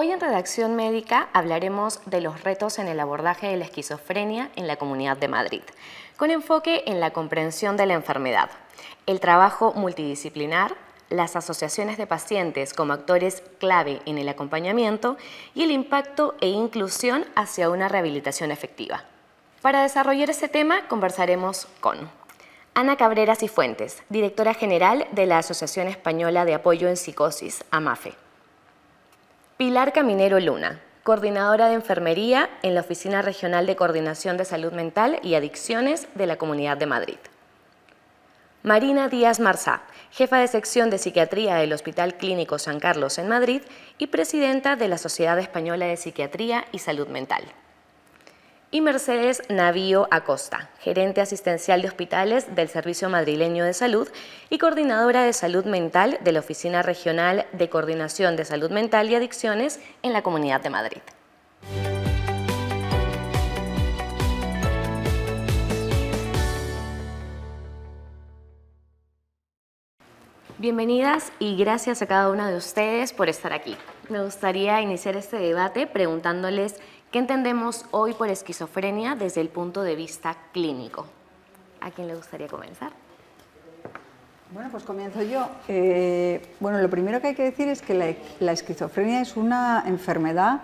Hoy en Redacción Médica hablaremos de los retos en el abordaje de la esquizofrenia en la Comunidad de Madrid, con enfoque en la comprensión de la enfermedad, el trabajo multidisciplinar, las asociaciones de pacientes como actores clave en el acompañamiento y el impacto e inclusión hacia una rehabilitación efectiva. Para desarrollar este tema conversaremos con Ana Cabrera Cifuentes, directora general de la Asociación Española de Apoyo en Psicosis, AMAFE. Pilar Caminero Luna, coordinadora de enfermería en la Oficina Regional de Coordinación de Salud Mental y Adicciones de la Comunidad de Madrid. Marina Díaz Marzá, jefa de sección de psiquiatría del Hospital Clínico San Carlos en Madrid y presidenta de la Sociedad Española de Psiquiatría y Salud Mental. Y Mercedes Navío Acosta, gerente asistencial de hospitales del Servicio Madrileño de Salud y coordinadora de salud mental de la Oficina Regional de Coordinación de Salud Mental y Adicciones en la Comunidad de Madrid. Bienvenidas y gracias a cada una de ustedes por estar aquí. Me gustaría iniciar este debate preguntándoles ¿qué entendemos hoy por esquizofrenia desde el punto de vista clínico? ¿A quién le gustaría comenzar? Bueno, pues comienzo yo. Bueno, lo primero que hay que decir es que la esquizofrenia es una enfermedad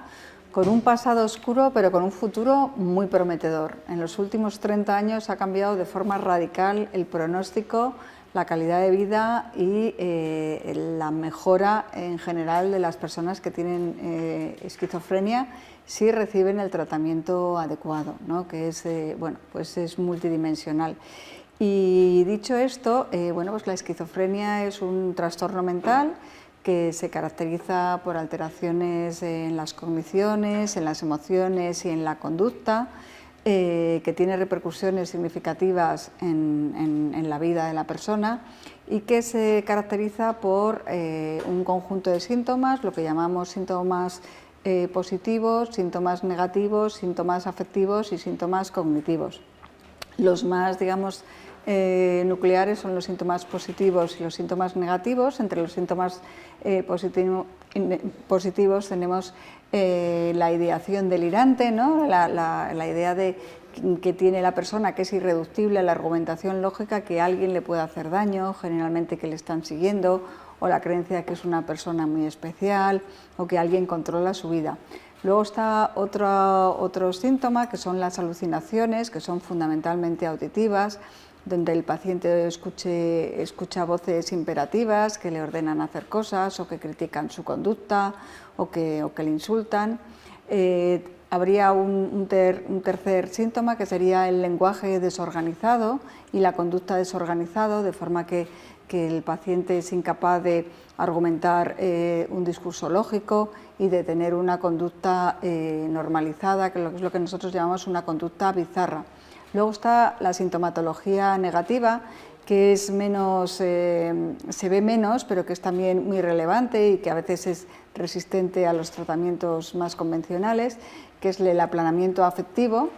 con un pasado oscuro, pero con un futuro muy prometedor. En los últimos 30 años ha cambiado de forma radical el pronóstico, la calidad de vida y la mejora en general de las personas que tienen esquizofrenia si reciben el tratamiento adecuado, ¿no? Que es, bueno, pues es multidimensional. Y dicho esto, bueno, pues la esquizofrenia es un trastorno mental que se caracteriza por alteraciones en las cogniciones, en las emociones y en la conducta, que tiene repercusiones significativas en la vida de la persona y que se caracteriza por un conjunto de síntomas, lo que llamamos síntomas positivos, síntomas negativos, síntomas afectivos y síntomas cognitivos. Los más, digamos, nucleares son los síntomas positivos y los síntomas negativos. Entre los síntomas positivos tenemos la ideación delirante, ¿no? la idea de que tiene la persona, que es irreductible a la argumentación lógica, que alguien le puede hacer daño, generalmente que le están siguiendo, o la creencia de que es una persona muy especial o que alguien controla su vida. Luego está otro síntoma, que son las alucinaciones, que son fundamentalmente auditivas, donde el paciente escucha voces imperativas que le ordenan hacer cosas o que critican su conducta o que le insultan. Habría un tercer síntoma, que sería el lenguaje desorganizado y la conducta desorganizado, de forma que el paciente es incapaz de argumentar un discurso lógico y de tener una conducta normalizada, que es lo que nosotros llamamos una conducta bizarra. Luego está la sintomatología negativa, que es menos, se ve menos, pero que es también muy relevante y que a veces es resistente a los tratamientos más convencionales, que es el aplanamiento afectivo,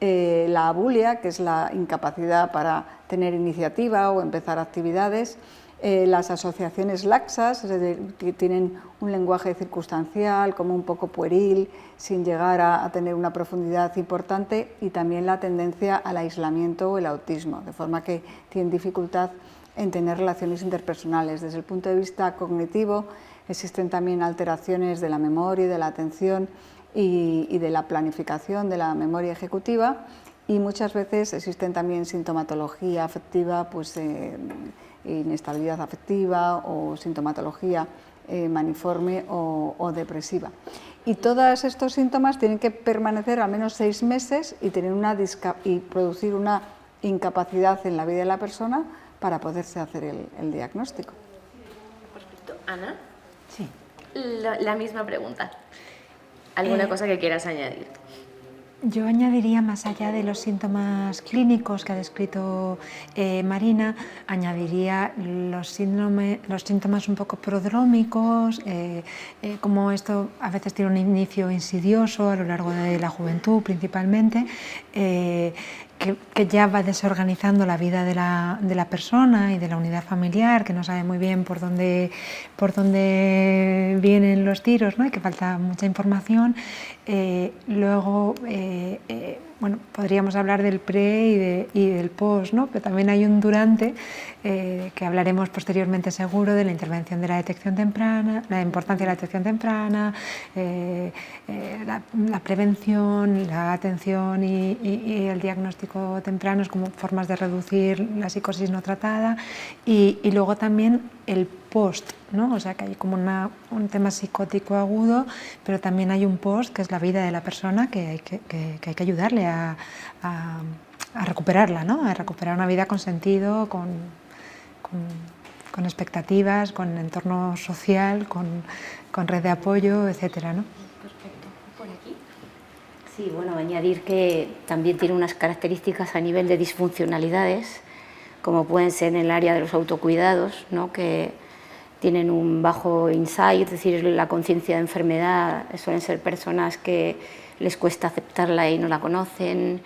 la abulia, que es la incapacidad para tener iniciativa o empezar actividades, las asociaciones laxas, es decir, que tienen un lenguaje circunstancial, como un poco pueril, sin llegar a tener una profundidad importante, y también la tendencia al aislamiento o el autismo, de forma que tienen dificultad en tener relaciones interpersonales. Desde el punto de vista cognitivo existen también alteraciones de la memoria y de la atención y de la planificación de la memoria ejecutiva, y muchas veces existen también sintomatología afectiva, pues inestabilidad afectiva o sintomatología maniforme o depresiva. Y todos estos síntomas tienen que permanecer al menos 6 meses y producir una incapacidad en la vida de la persona para poderse hacer el diagnóstico. Perfecto. Ana. Sí. La misma pregunta. ¿Alguna cosa que quieras añadir? Yo añadiría, más allá de los síntomas clínicos que ha descrito Marina, añadiría los síntomas un poco prodrómicos, como esto a veces tiene un inicio insidioso a lo largo de la juventud principalmente, que ya va desorganizando la vida de la persona y de la unidad familiar, que no sabe muy bien por dónde vienen los tiros, ¿no? Y que falta mucha información. Luego, bueno, podríamos hablar del pre y del post, ¿no? Pero también hay un durante, que hablaremos posteriormente seguro, de la intervención de la detección temprana, la importancia de la detección temprana, la prevención, la atención y el diagnóstico temprano como formas de reducir la psicosis no tratada, y luego también el post, ¿no? O sea, que hay como un tema psicótico agudo, pero también hay un post, que es la vida de la persona, que hay que ayudarle a recuperarla, ¿no? A recuperar una vida con sentido, con expectativas, con entorno social, con red de apoyo, etcétera, ¿no? Perfecto. ¿Por aquí? Sí, bueno, añadir que también tiene unas características a nivel de disfuncionalidades, como pueden ser en el área de los autocuidados, ¿no? Que tienen un bajo insight, es decir, la conciencia de enfermedad, suelen ser personas que les cuesta aceptarla y no la conocen.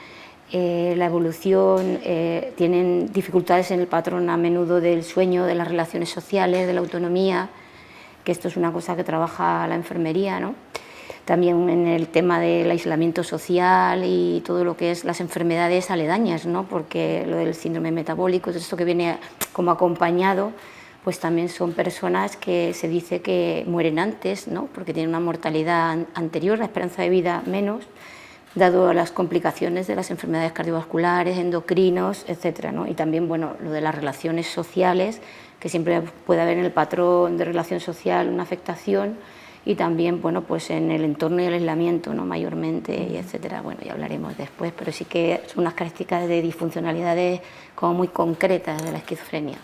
La evolución, tienen dificultades en el patrón a menudo del sueño, de las relaciones sociales, de la autonomía, que esto es una cosa que trabaja la enfermería, ¿no? También en el tema del aislamiento social y todo lo que es las enfermedades aledañas, ¿no? Porque lo del síndrome metabólico, esto que viene como acompañado, pues también son personas que se dice que mueren antes, ¿no? Porque tienen una mortalidad anterior, la esperanza de vida menos, dado las complicaciones de las enfermedades cardiovasculares, endocrinos, etcétera, ¿no? Y también, bueno, lo de las relaciones sociales, que siempre puede haber en el patrón de relación social una afectación, y también, bueno, pues en el entorno y el aislamiento, ¿no? Mayormente, y etcétera. Bueno, ya hablaremos después, pero sí que son unas características de disfuncionalidades como muy concretas de la esquizofrenia.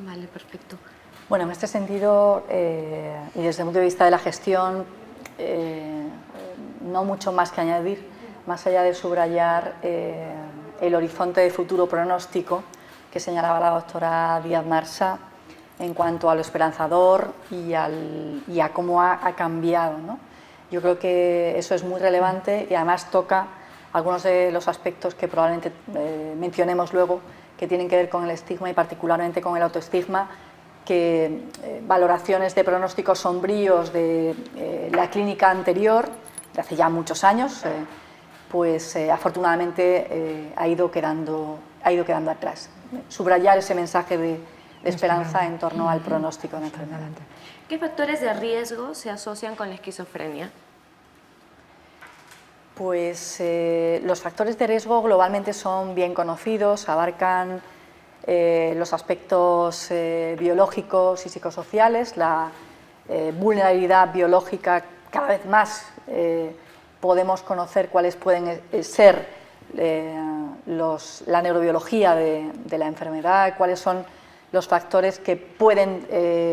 Vale, perfecto. Bueno, en este sentido, y desde el punto de vista de la gestión, no mucho más que añadir, más allá de subrayar el horizonte de futuro pronóstico que señalaba la doctora Díaz Marsa en cuanto a lo esperanzador y a cómo ha cambiado, ¿no? Yo creo que eso es muy relevante y además toca algunos de los aspectos que probablemente mencionemos luego, que tienen que ver con el estigma y particularmente con el autoestigma, que valoraciones de pronósticos sombríos de la clínica anterior, de hace ya muchos años, pues afortunadamente ha ido quedando atrás. Subrayar ese mensaje de esperanza en torno al pronóstico de enfermedad. ¿Qué factores de riesgo se asocian con la esquizofrenia? Pues los factores de riesgo globalmente son bien conocidos, abarcan los aspectos biológicos y psicosociales, la vulnerabilidad biológica. Cada vez más podemos conocer cuáles pueden ser la neurobiología de la enfermedad, cuáles son los factores que pueden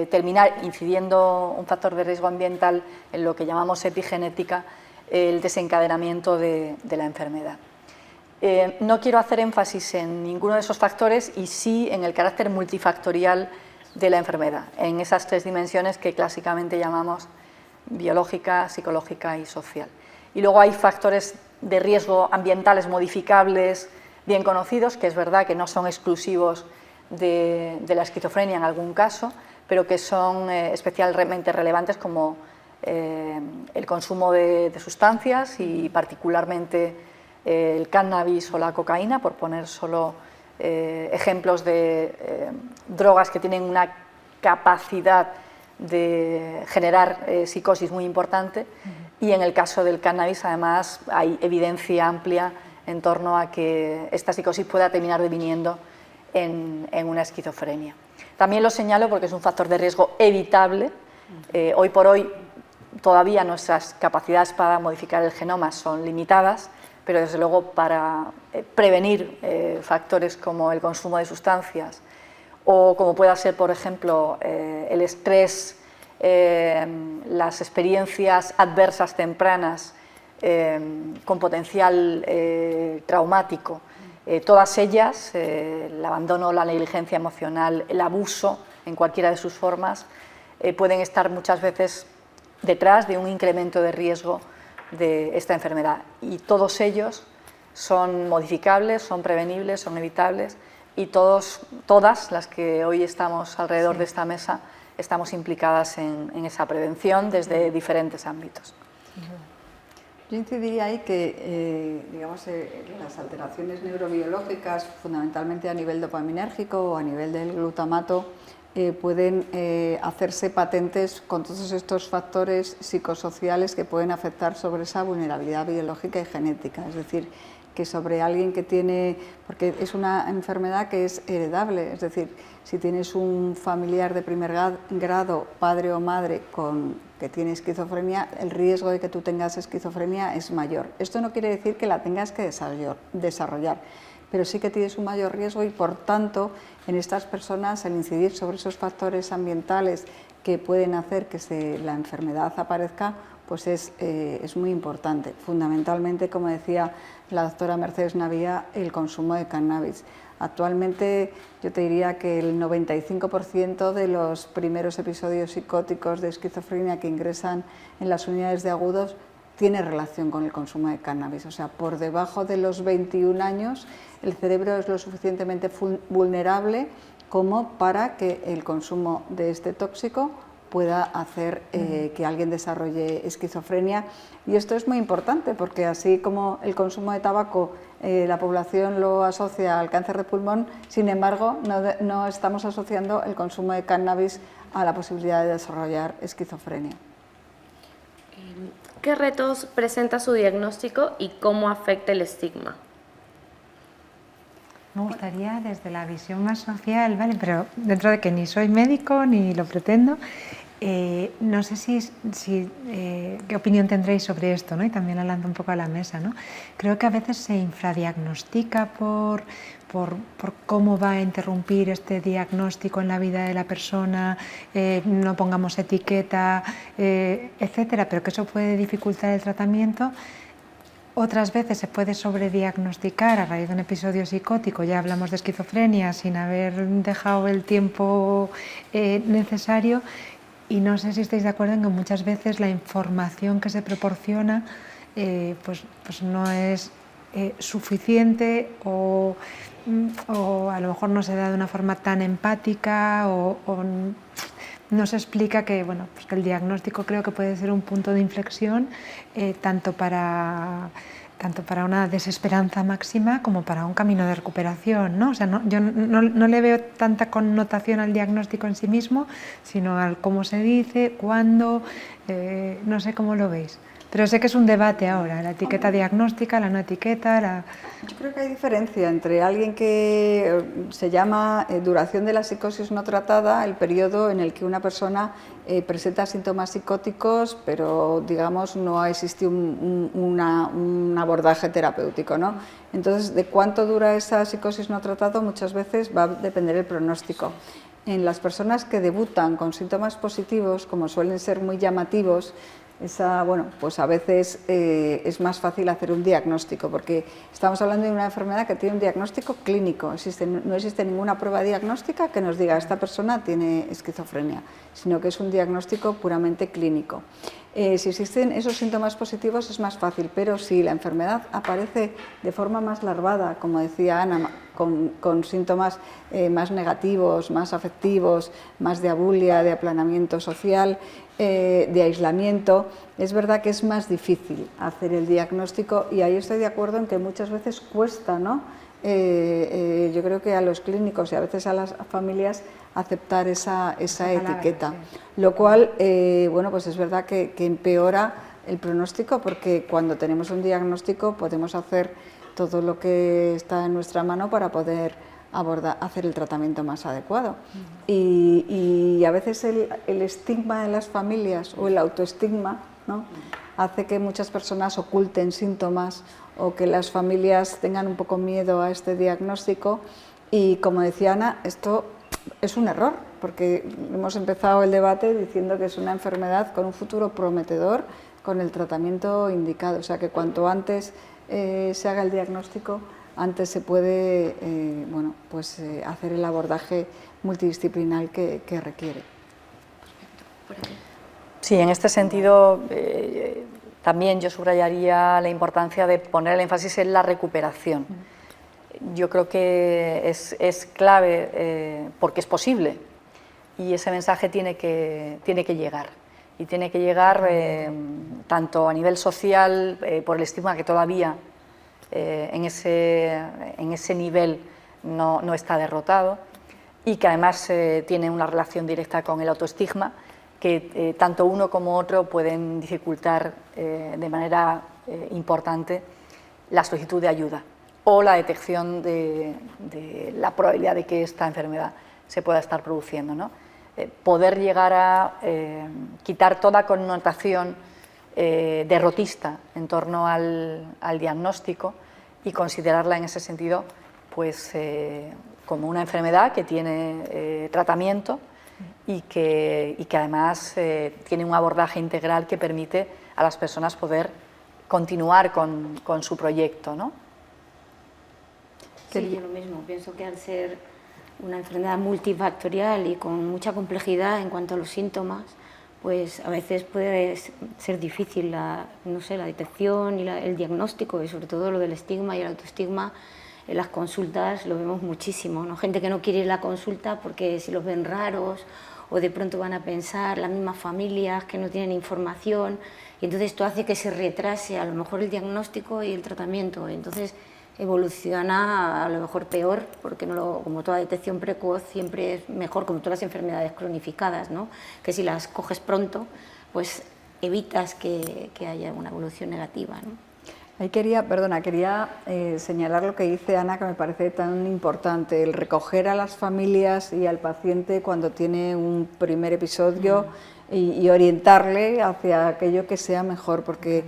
terminar incidiendo un factor de riesgo ambiental en lo que llamamos epigenética, el desencadenamiento de la enfermedad. No quiero hacer énfasis en ninguno de esos factores y sí en el carácter multifactorial de la enfermedad, en esas tres dimensiones que clásicamente llamamos biológica, psicológica y social. Y luego hay factores de riesgo ambientales modificables bien conocidos, que es verdad que no son exclusivos de la esquizofrenia en algún caso, pero que son especialmente relevantes, como el consumo de sustancias y particularmente el cannabis o la cocaína, por poner solo ejemplos de drogas que tienen una capacidad de generar psicosis muy importante. Y en el caso del cannabis, además, hay evidencia amplia en torno a que esta psicosis pueda terminar deviniendo en una esquizofrenia. También lo señalo porque es un factor de riesgo evitable. Hoy por hoy todavía nuestras capacidades para modificar el genoma son limitadas, pero desde luego para prevenir factores como el consumo de sustancias o como pueda ser, por ejemplo, el estrés, las experiencias adversas tempranas con potencial traumático, todas ellas, el abandono, la negligencia emocional, el abuso en cualquiera de sus formas, pueden estar muchas veces detrás de un incremento de riesgo de esta enfermedad. Y todos ellos son modificables, son prevenibles, son evitables y todas las que hoy estamos alrededor de esta mesa estamos implicadas en esa prevención desde diferentes ámbitos. Yo incidiría ahí que las alteraciones neurobiológicas, fundamentalmente a nivel dopaminérgico o a nivel del glutamato, pueden hacerse patentes con todos estos factores psicosociales que pueden afectar sobre esa vulnerabilidad biológica y genética. Es decir, que sobre alguien que tiene, porque es una enfermedad que es heredable, es decir, si tienes un familiar de primer grado, padre o madre, que tiene esquizofrenia, el riesgo de que tú tengas esquizofrenia es mayor. Esto no quiere decir que la tengas que desarrollar, pero sí que tienes un mayor riesgo y, por tanto, en estas personas, el incidir sobre esos factores ambientales que pueden hacer que la enfermedad aparezca, pues es muy importante. Fundamentalmente, como decía la doctora Mercedes Navía, el consumo de cannabis. Actualmente yo te diría que el 95% de los primeros episodios psicóticos de esquizofrenia que ingresan en las unidades de agudos tiene relación con el consumo de cannabis. O sea, por debajo de los 21 años el cerebro es lo suficientemente vulnerable como para que el consumo de este tóxico pueda hacer que alguien desarrolle esquizofrenia. Y esto es muy importante porque así como el consumo de tabaco la población lo asocia al cáncer de pulmón, sin embargo no estamos asociando el consumo de cannabis a la posibilidad de desarrollar esquizofrenia. ¿Qué retos presenta su diagnóstico y cómo afecta el estigma? Me gustaría desde la visión más social, ¿vale? Pero dentro de que ni soy médico ni lo pretendo, no sé qué opinión tendréis sobre esto, ¿no? Y también la lanzo un poco a la mesa, ¿no? Creo que a veces se infradiagnostica por cómo va a interrumpir este diagnóstico en la vida de la persona, no pongamos etiqueta, etcétera, pero que eso puede dificultar el tratamiento. Otras veces se puede sobrediagnosticar a raíz de un episodio psicótico, ya hablamos de esquizofrenia, sin haber dejado el tiempo necesario. Y no sé si estáis de acuerdo en que muchas veces la información que se proporciona pues no es suficiente o a lo mejor no se da de una forma tan empática o no se explica que, bueno, pues que el diagnóstico creo que puede ser un punto de inflexión tanto para una desesperanza máxima como para un camino de recuperación, ¿no? O sea, yo no le veo tanta connotación al diagnóstico en sí mismo, sino al cómo se dice, cuándo, no sé cómo lo veis. Pero sé que es un debate ahora, la etiqueta diagnóstica, la no etiqueta, Yo creo que hay diferencia entre alguien que se llama duración de la psicosis no tratada, el periodo en el que una persona presenta síntomas psicóticos, pero digamos no ha existido un abordaje terapéutico, ¿no? Entonces, de cuánto dura esa psicosis no tratada muchas veces va a depender el pronóstico. En las personas que debutan con síntomas positivos, como suelen ser muy llamativos, pues a veces es más fácil hacer un diagnóstico, porque estamos hablando de una enfermedad que tiene un diagnóstico clínico. No existe ninguna prueba diagnóstica que nos diga esta persona tiene esquizofrenia, sino que es un diagnóstico puramente clínico. Si existen esos síntomas positivos es más fácil, pero si la enfermedad aparece de forma más larvada, como decía Ana, con síntomas más negativos, más afectivos, más de abulia, de aplanamiento social, de aislamiento, es verdad que es más difícil hacer el diagnóstico y ahí estoy de acuerdo en que muchas veces cuesta, ¿no? Yo creo que a los clínicos y a veces a las familias aceptar esa etiqueta, lo cual, bueno, pues es verdad que empeora el pronóstico, porque cuando tenemos un diagnóstico podemos hacer todo lo que está en nuestra mano para poder hacer el tratamiento más adecuado. Y a veces el estigma de las familias o el autoestigma, ¿no?, hace que muchas personas oculten síntomas o que las familias tengan un poco miedo a este diagnóstico. Y como decía Ana, esto es un error, porque hemos empezado el debate diciendo que es una enfermedad con un futuro prometedor, con el tratamiento indicado. O sea que cuanto antes se haga el diagnóstico, antes se puede hacer el abordaje multidisciplinar que requiere. Sí, en este sentido También yo subrayaría la importancia de poner el énfasis en la recuperación. Yo creo que es clave porque es posible y ese mensaje tiene que llegar. Y tiene que llegar tanto a nivel social, por el estigma que todavía en ese nivel no está derrotado, y que además tiene una relación directa con el autoestigma, que tanto uno como otro pueden dificultar de manera importante la solicitud de ayuda o la detección de la probabilidad de que esta enfermedad se pueda estar produciendo, ¿no? Poder llegar a quitar toda connotación derrotista en torno al diagnóstico y considerarla en ese sentido pues, como una enfermedad que tiene tratamiento y que además tiene un abordaje integral que permite a las personas poder continuar con su proyecto, ¿no? Sí, yo lo mismo. Pienso que al ser una enfermedad multifactorial y con mucha complejidad en cuanto a los síntomas, pues a veces puede ser difícil no sé, la detección y el diagnóstico, y sobre todo lo del estigma y el autoestigma. En las consultas lo vemos muchísimo, ¿no? Gente que no quiere ir a la consulta porque si los ven raros, o de pronto van a pensar las mismas familias que no tienen información, y entonces esto hace que se retrase a lo mejor el diagnóstico y el tratamiento. Entonces evoluciona a lo mejor peor, porque como toda detección precoz siempre es mejor, como todas las enfermedades cronificadas, ¿no? Que si las coges pronto, pues evitas que haya una evolución negativa, ¿no? Ahí quería señalar lo que dice Ana, que me parece tan importante, el recoger a las familias y al paciente cuando tiene un primer episodio y orientarle hacia aquello que sea mejor, porque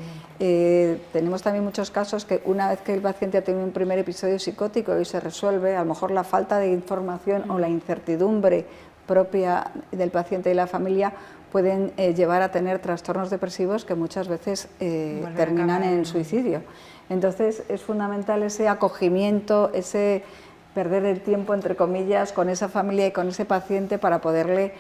tenemos también muchos casos que una vez que el paciente ha tenido un primer episodio psicótico y se resuelve, a lo mejor la falta de información o la incertidumbre propia del paciente y la familia pueden llevar a tener trastornos depresivos que muchas veces terminan en suicidio. Entonces es fundamental ese acogimiento, ese perder el tiempo, entre comillas, con esa familia y con ese paciente para poderle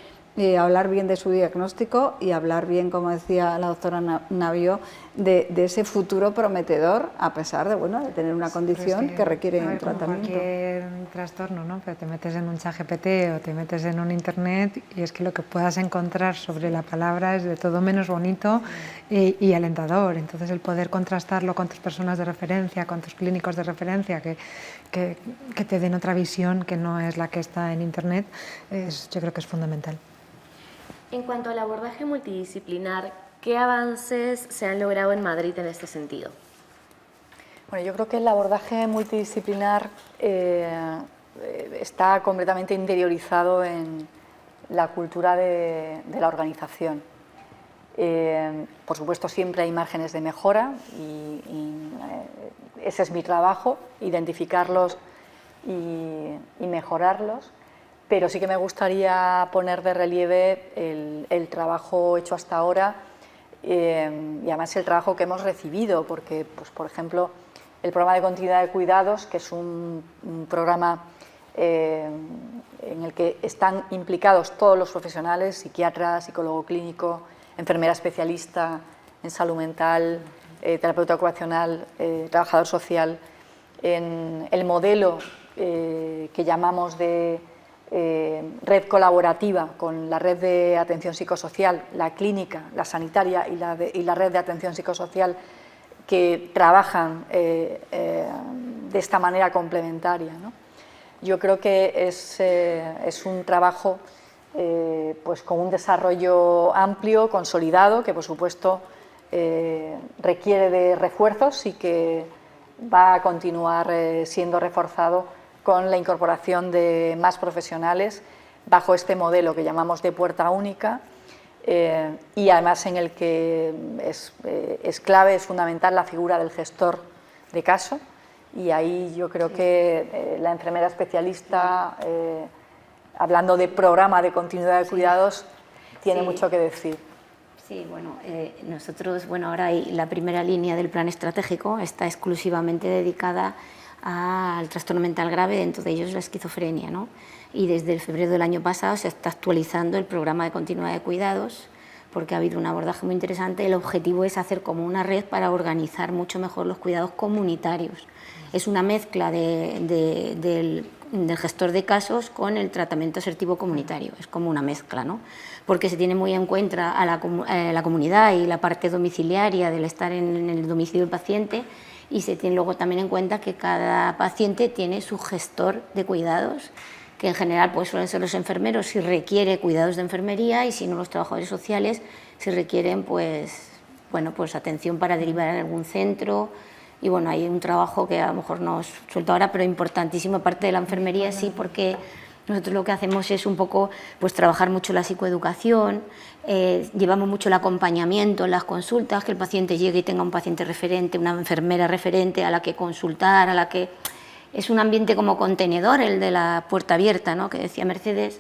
hablar bien de su diagnóstico y hablar bien, como decía la doctora Navio, de ese futuro prometedor, a pesar de, bueno, de tener una condición que requiere un tratamiento. Cualquier trastorno, ¿no? Pero te metes en un ChatGPT o te metes en un internet y es que lo que puedas encontrar sobre la palabra es de todo menos bonito y alentador. Entonces el poder contrastarlo con tus personas de referencia, con tus clínicos de referencia que te den otra visión que no es la que está en internet, yo creo que es fundamental. En cuanto al abordaje multidisciplinar, ¿qué avances se han logrado en Madrid en este sentido? Bueno, yo creo que el abordaje multidisciplinar está completamente interiorizado en la cultura de la organización. Por supuesto, siempre hay márgenes de mejora y ese es mi trabajo, identificarlos y mejorarlos. Pero sí que me gustaría poner de relieve el trabajo hecho hasta ahora y además el trabajo que hemos recibido, porque, pues, por ejemplo, el programa de continuidad de cuidados, que es un programa en el que están implicados todos los profesionales, psiquiatra, psicólogo clínico, enfermera especialista en salud mental, terapeuta ocupacional, trabajador social, en el modelo que llamamos de red colaborativa con la red de atención psicosocial, la clínica, la sanitaria y la red de atención psicosocial, que trabajan de esta manera complementaria, ¿no? Yo creo que es un trabajo pues con un desarrollo amplio, consolidado, que por supuesto requiere de refuerzos y que va a continuar siendo reforzado con la incorporación de más profesionales bajo este modelo que llamamos de puerta única y además en el que es clave, es fundamental la figura del gestor de caso, y ahí yo creo que la enfermera especialista, hablando de programa de continuidad de cuidados, tiene mucho que decir. Sí, bueno, nosotros, ahora la primera línea del plan estratégico está exclusivamente dedicada al trastorno mental grave, dentro de ellos la esquizofrenia, ¿no? Y desde el febrero del año pasado se está actualizando el programa de continuidad de cuidados porque ha habido un abordaje muy interesante. El objetivo es hacer como una red para organizar mucho mejor los cuidados comunitarios. Es una mezcla del gestor de casos con el tratamiento asertivo comunitario, es como una mezcla, ¿no? Porque se tiene muy en cuenta a la comunidad y la parte domiciliaria del estar en el domicilio del paciente, y se tiene luego también en cuenta que cada paciente tiene su gestor de cuidados, que en general pues suelen ser los enfermeros si requiere cuidados de enfermería, y si no los trabajadores sociales si requieren pues atención para derivar en algún centro. Y bueno, hay un trabajo que a lo mejor no os suelto ahora, pero importantísimo, aparte de la enfermería, sí, porque nosotros lo que hacemos es un poco pues trabajar mucho la psicoeducación, llevamos mucho el acompañamiento en las consultas, que el paciente llegue y tenga un paciente referente, una enfermera referente a la que consultar, a la que... Es un ambiente como contenedor, el de la puerta abierta, ¿no?, que decía Mercedes,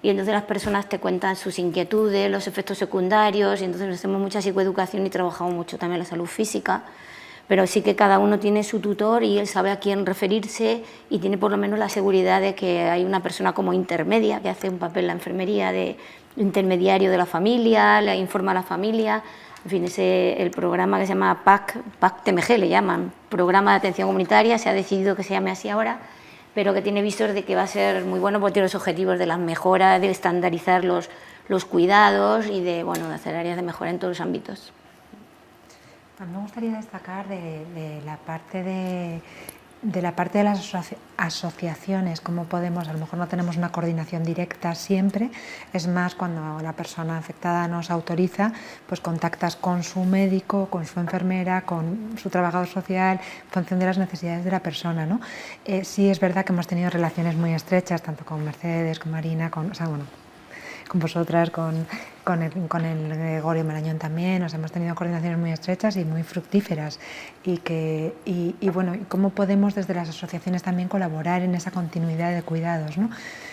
y entonces las personas te cuentan sus inquietudes, los efectos secundarios, y entonces hacemos mucha psicoeducación y trabajamos mucho también la salud física. Pero sí que cada uno tiene su tutor y él sabe a quién referirse, y tiene por lo menos la seguridad de que hay una persona como intermedia, que hace un papel en la enfermería de intermediario de la familia, le informa a la familia. En fin, el programa que se llama PAC-TMG, le llaman, Programa de Atención Comunitaria, se ha decidido que se llame así ahora, pero que tiene visos de que va a ser muy bueno porque tiene los objetivos de las mejoras, de estandarizar los cuidados y de hacer áreas de mejora en todos los ámbitos. Me gustaría destacar de la parte de las asociaciones, cómo podemos, a lo mejor no tenemos una coordinación directa siempre, es más cuando la persona afectada nos autoriza, pues contactas con su médico, con su enfermera, con su trabajador social, en función de las necesidades de la persona, ¿no? Sí es verdad que hemos tenido relaciones muy estrechas, tanto con Mercedes, con Marina, con vosotras, con el Gregorio Marañón también, hemos tenido coordinaciones muy estrechas y muy fructíferas, y cómo podemos desde las asociaciones también colaborar en esa continuidad de cuidados, ¿no?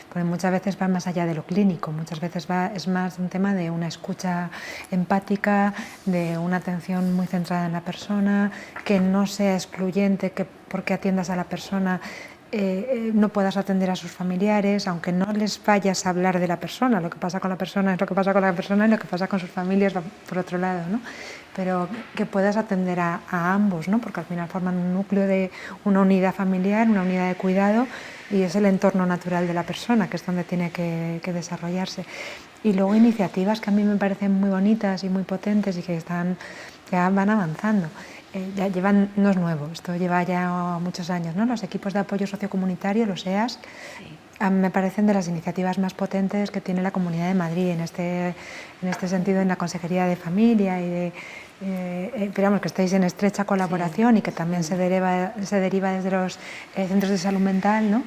Porque muchas veces va más allá de lo clínico, muchas veces es más un tema de una escucha empática, de una atención muy centrada en la persona, que no sea excluyente, que porque atiendas a la persona no puedas atender a sus familiares, aunque no les vayas a hablar de la persona. Lo que pasa con la persona es lo que pasa con la persona, y lo que pasa con sus familias va por otro lado, ¿no? Pero que puedas atender a ambos, ¿no? Porque al final forman un núcleo de una unidad familiar, una unidad de cuidado, y es el entorno natural de la persona, que es donde tiene que desarrollarse. Y luego iniciativas que a mí me parecen muy bonitas y muy potentes y que ya van avanzando. Ya no es nuevo, esto lleva ya muchos años, ¿no? Los equipos de apoyo sociocomunitario, los EAS, me parecen de las iniciativas más potentes que tiene la Comunidad de Madrid en este sentido, en la Consejería de Familia, y esperamos que estéis en estrecha colaboración, y que también se deriva desde los centros de salud mental, ¿no?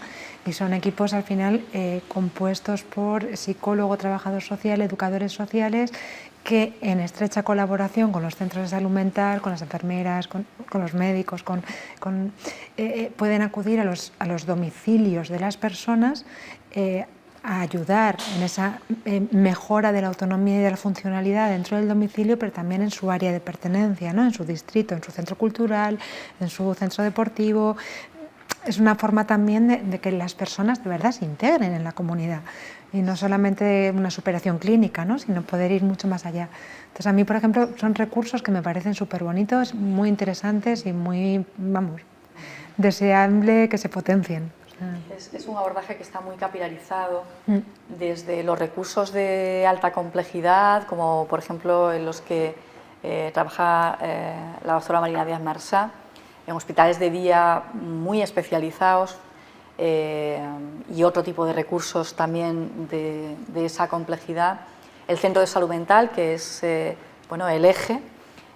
Y son equipos al final compuestos por psicólogo, trabajador social, educadores sociales, que en estrecha colaboración con los centros de salud mental, con las enfermeras, con los médicos, pueden acudir a los domicilios de las personas a ayudar en esa mejora de la autonomía y de la funcionalidad dentro del domicilio, pero también en su área de pertenencia, ¿no? En su distrito, en su centro cultural, en su centro deportivo. Es una forma también de que las personas de verdad se integren en la comunidad, y no solamente una superación clínica, ¿no? Sino poder ir mucho más allá. Entonces, a mí, por ejemplo, son recursos que me parecen súper bonitos, muy interesantes y muy, deseable que se potencien. Es un abordaje que está muy capilarizado desde los recursos de alta complejidad, como por ejemplo en los que trabaja la doctora Marina Díaz Marsá, en hospitales de día muy especializados, y otro tipo de recursos también de esa complejidad. El centro de salud mental, que es el eje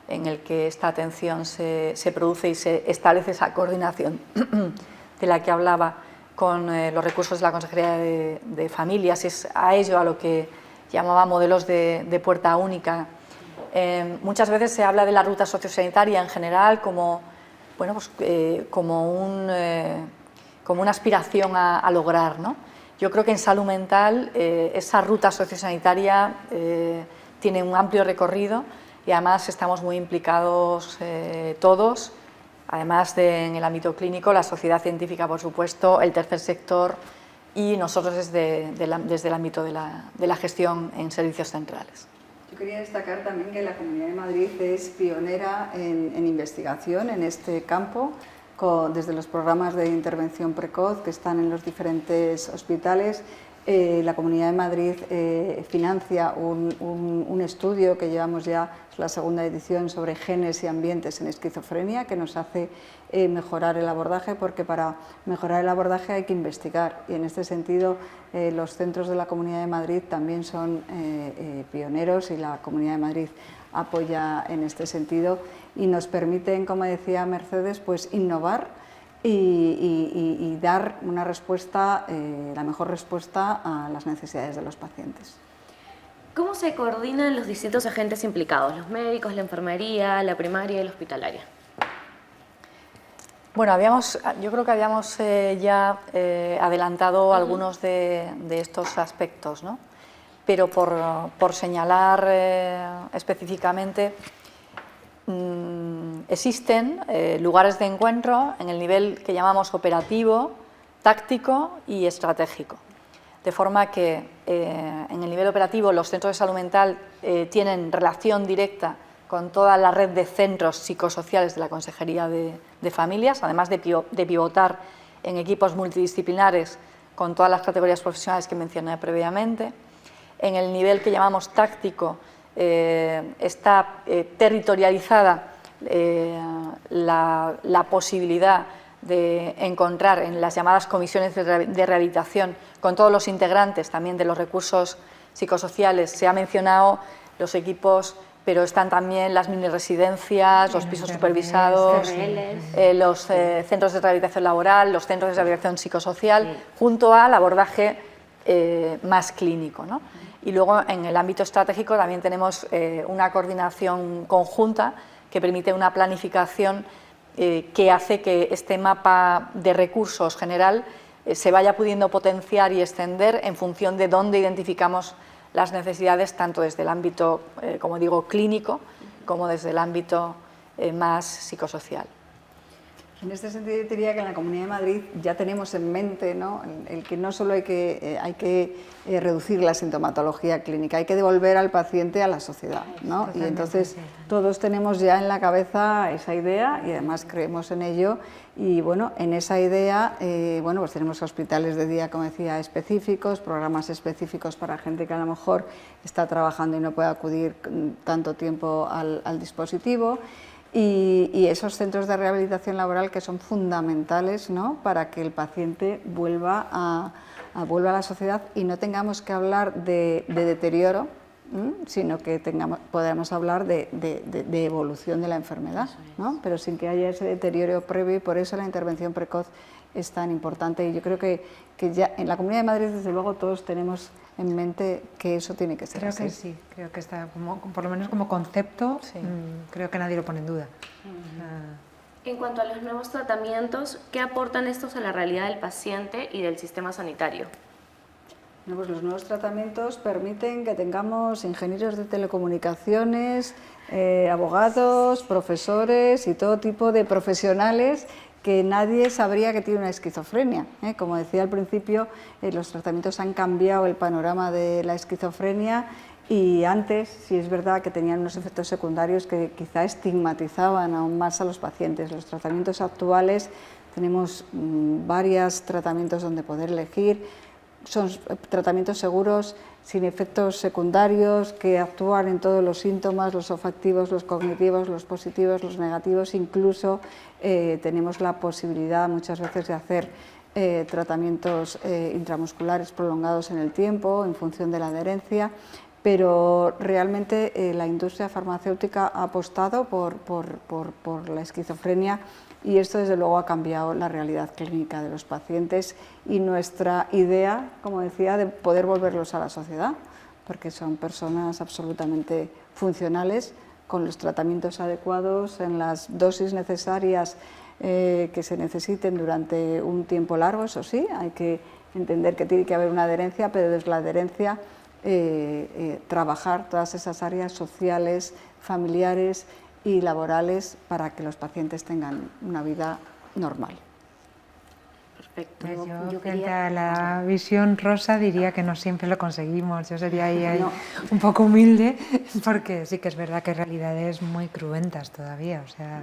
en el que esta atención se produce y se establece esa coordinación de la que hablaba con los recursos de la Consejería de Familias. Es a ello a lo que llamaba modelos de puerta única. Muchas veces se habla de la ruta sociosanitaria en general como una aspiración a lograr, ¿no? Yo creo que en salud mental esa ruta sociosanitaria tiene un amplio recorrido, y además estamos muy implicados todos, además en el ámbito clínico, la sociedad científica, por supuesto, el tercer sector, y nosotros desde el ámbito de la gestión en servicios centrales. Yo quería destacar también que la Comunidad de Madrid es pionera en investigación en este campo, desde los programas de intervención precoz que están en los diferentes hospitales. La Comunidad de Madrid financia un estudio que llevamos ya, es la segunda edición, sobre genes y ambientes en esquizofrenia, que nos hace mejorar el abordaje, porque para mejorar el abordaje hay que investigar, y en este sentido los centros de la Comunidad de Madrid también son pioneros, y la Comunidad de Madrid apoya en este sentido y nos permiten, como decía Mercedes, pues innovar y dar una respuesta, la mejor respuesta a las necesidades de los pacientes. ¿Cómo se coordinan los distintos agentes implicados, los médicos, la enfermería, la primaria y la hospitalaria? Bueno, yo creo que habíamos ya adelantado algunos de estos aspectos, ¿no? Pero por señalar específicamente, existen lugares de encuentro en el nivel que llamamos operativo, táctico y estratégico. De forma que en el nivel operativo los centros de salud mental tienen relación directa con toda la red de centros psicosociales de la Consejería de Familias, además de pivotar en equipos multidisciplinares con todas las categorías profesionales que mencioné previamente. En el nivel que llamamos táctico está territorializada la posibilidad de encontrar en las llamadas comisiones de rehabilitación con todos los integrantes también de los recursos psicosociales. Se ha mencionado los equipos, pero están también las mini residencias, los pisos supervisados, los centros de rehabilitación laboral, los centros de rehabilitación psicosocial, junto al abordaje más clínico, ¿no? Y luego en el ámbito estratégico también tenemos una coordinación conjunta que permite una planificación que hace que este mapa de recursos general se vaya pudiendo potenciar y extender en función de dónde identificamos las necesidades, tanto desde el ámbito, como digo, clínico, como desde el ámbito más psicosocial. En este sentido, yo diría que en la Comunidad de Madrid ya tenemos en mente, ¿no?, el que no solo hay que reducir la sintomatología clínica, hay que devolver al paciente a la sociedad, ¿no? Y entonces todos tenemos ya en la cabeza esa idea y además creemos en ello. Y bueno, en esa idea, bueno, pues tenemos hospitales de día, como decía, específicos, programas específicos para gente que a lo mejor está trabajando y no puede acudir tanto tiempo al dispositivo. Y esos centros de rehabilitación laboral que son fundamentales, ¿no?, para que el paciente vuelva a la sociedad y no tengamos que hablar de deterioro, sino que podamos hablar de evolución de la enfermedad, ¿no?, pero sin que haya ese deterioro previo, y por eso la intervención precoz es tan importante. Y yo creo que ya en la Comunidad de Madrid, desde luego, todos tenemos en mente que eso tiene que ser así. Creo que sí, creo que está, por lo menos como concepto, sí. Creo que nadie lo pone en duda. En cuanto a los nuevos tratamientos, ¿qué aportan estos a la realidad del paciente y del sistema sanitario? Bueno, pues los nuevos tratamientos permiten que tengamos ingenieros de telecomunicaciones, abogados, profesores y todo tipo de profesionales que nadie sabría que tiene una esquizofrenia. Como decía al principio, los tratamientos han cambiado el panorama de la esquizofrenia, y antes sí es verdad que tenían unos efectos secundarios que quizá estigmatizaban aún más a los pacientes. Los tratamientos actuales, tenemos varios tratamientos donde poder elegir, son tratamientos seguros, sin efectos secundarios, que actúan en todos los síntomas, los olfactivos, los cognitivos, los positivos, los negativos. Incluso tenemos la posibilidad muchas veces de hacer tratamientos intramusculares prolongados en el tiempo, en función de la adherencia, pero realmente la industria farmacéutica ha apostado por la esquizofrenia, y esto desde luego ha cambiado la realidad clínica de los pacientes y nuestra idea, como decía, de poder volverlos a la sociedad, porque son personas absolutamente funcionales, con los tratamientos adecuados, en las dosis necesarias que se necesiten durante un tiempo largo. Eso sí, hay que entender que tiene que haber una adherencia, pero desde la adherencia trabajar todas esas áreas sociales, familiares y laborales para que los pacientes tengan una vida normal. Perfecto. Respecto, Pues yo, yo frente quería- a la visión rosa, diría que no siempre lo conseguimos. Yo sería ahí un poco humilde, porque sí que es verdad que hay realidades muy cruentas todavía. O sea,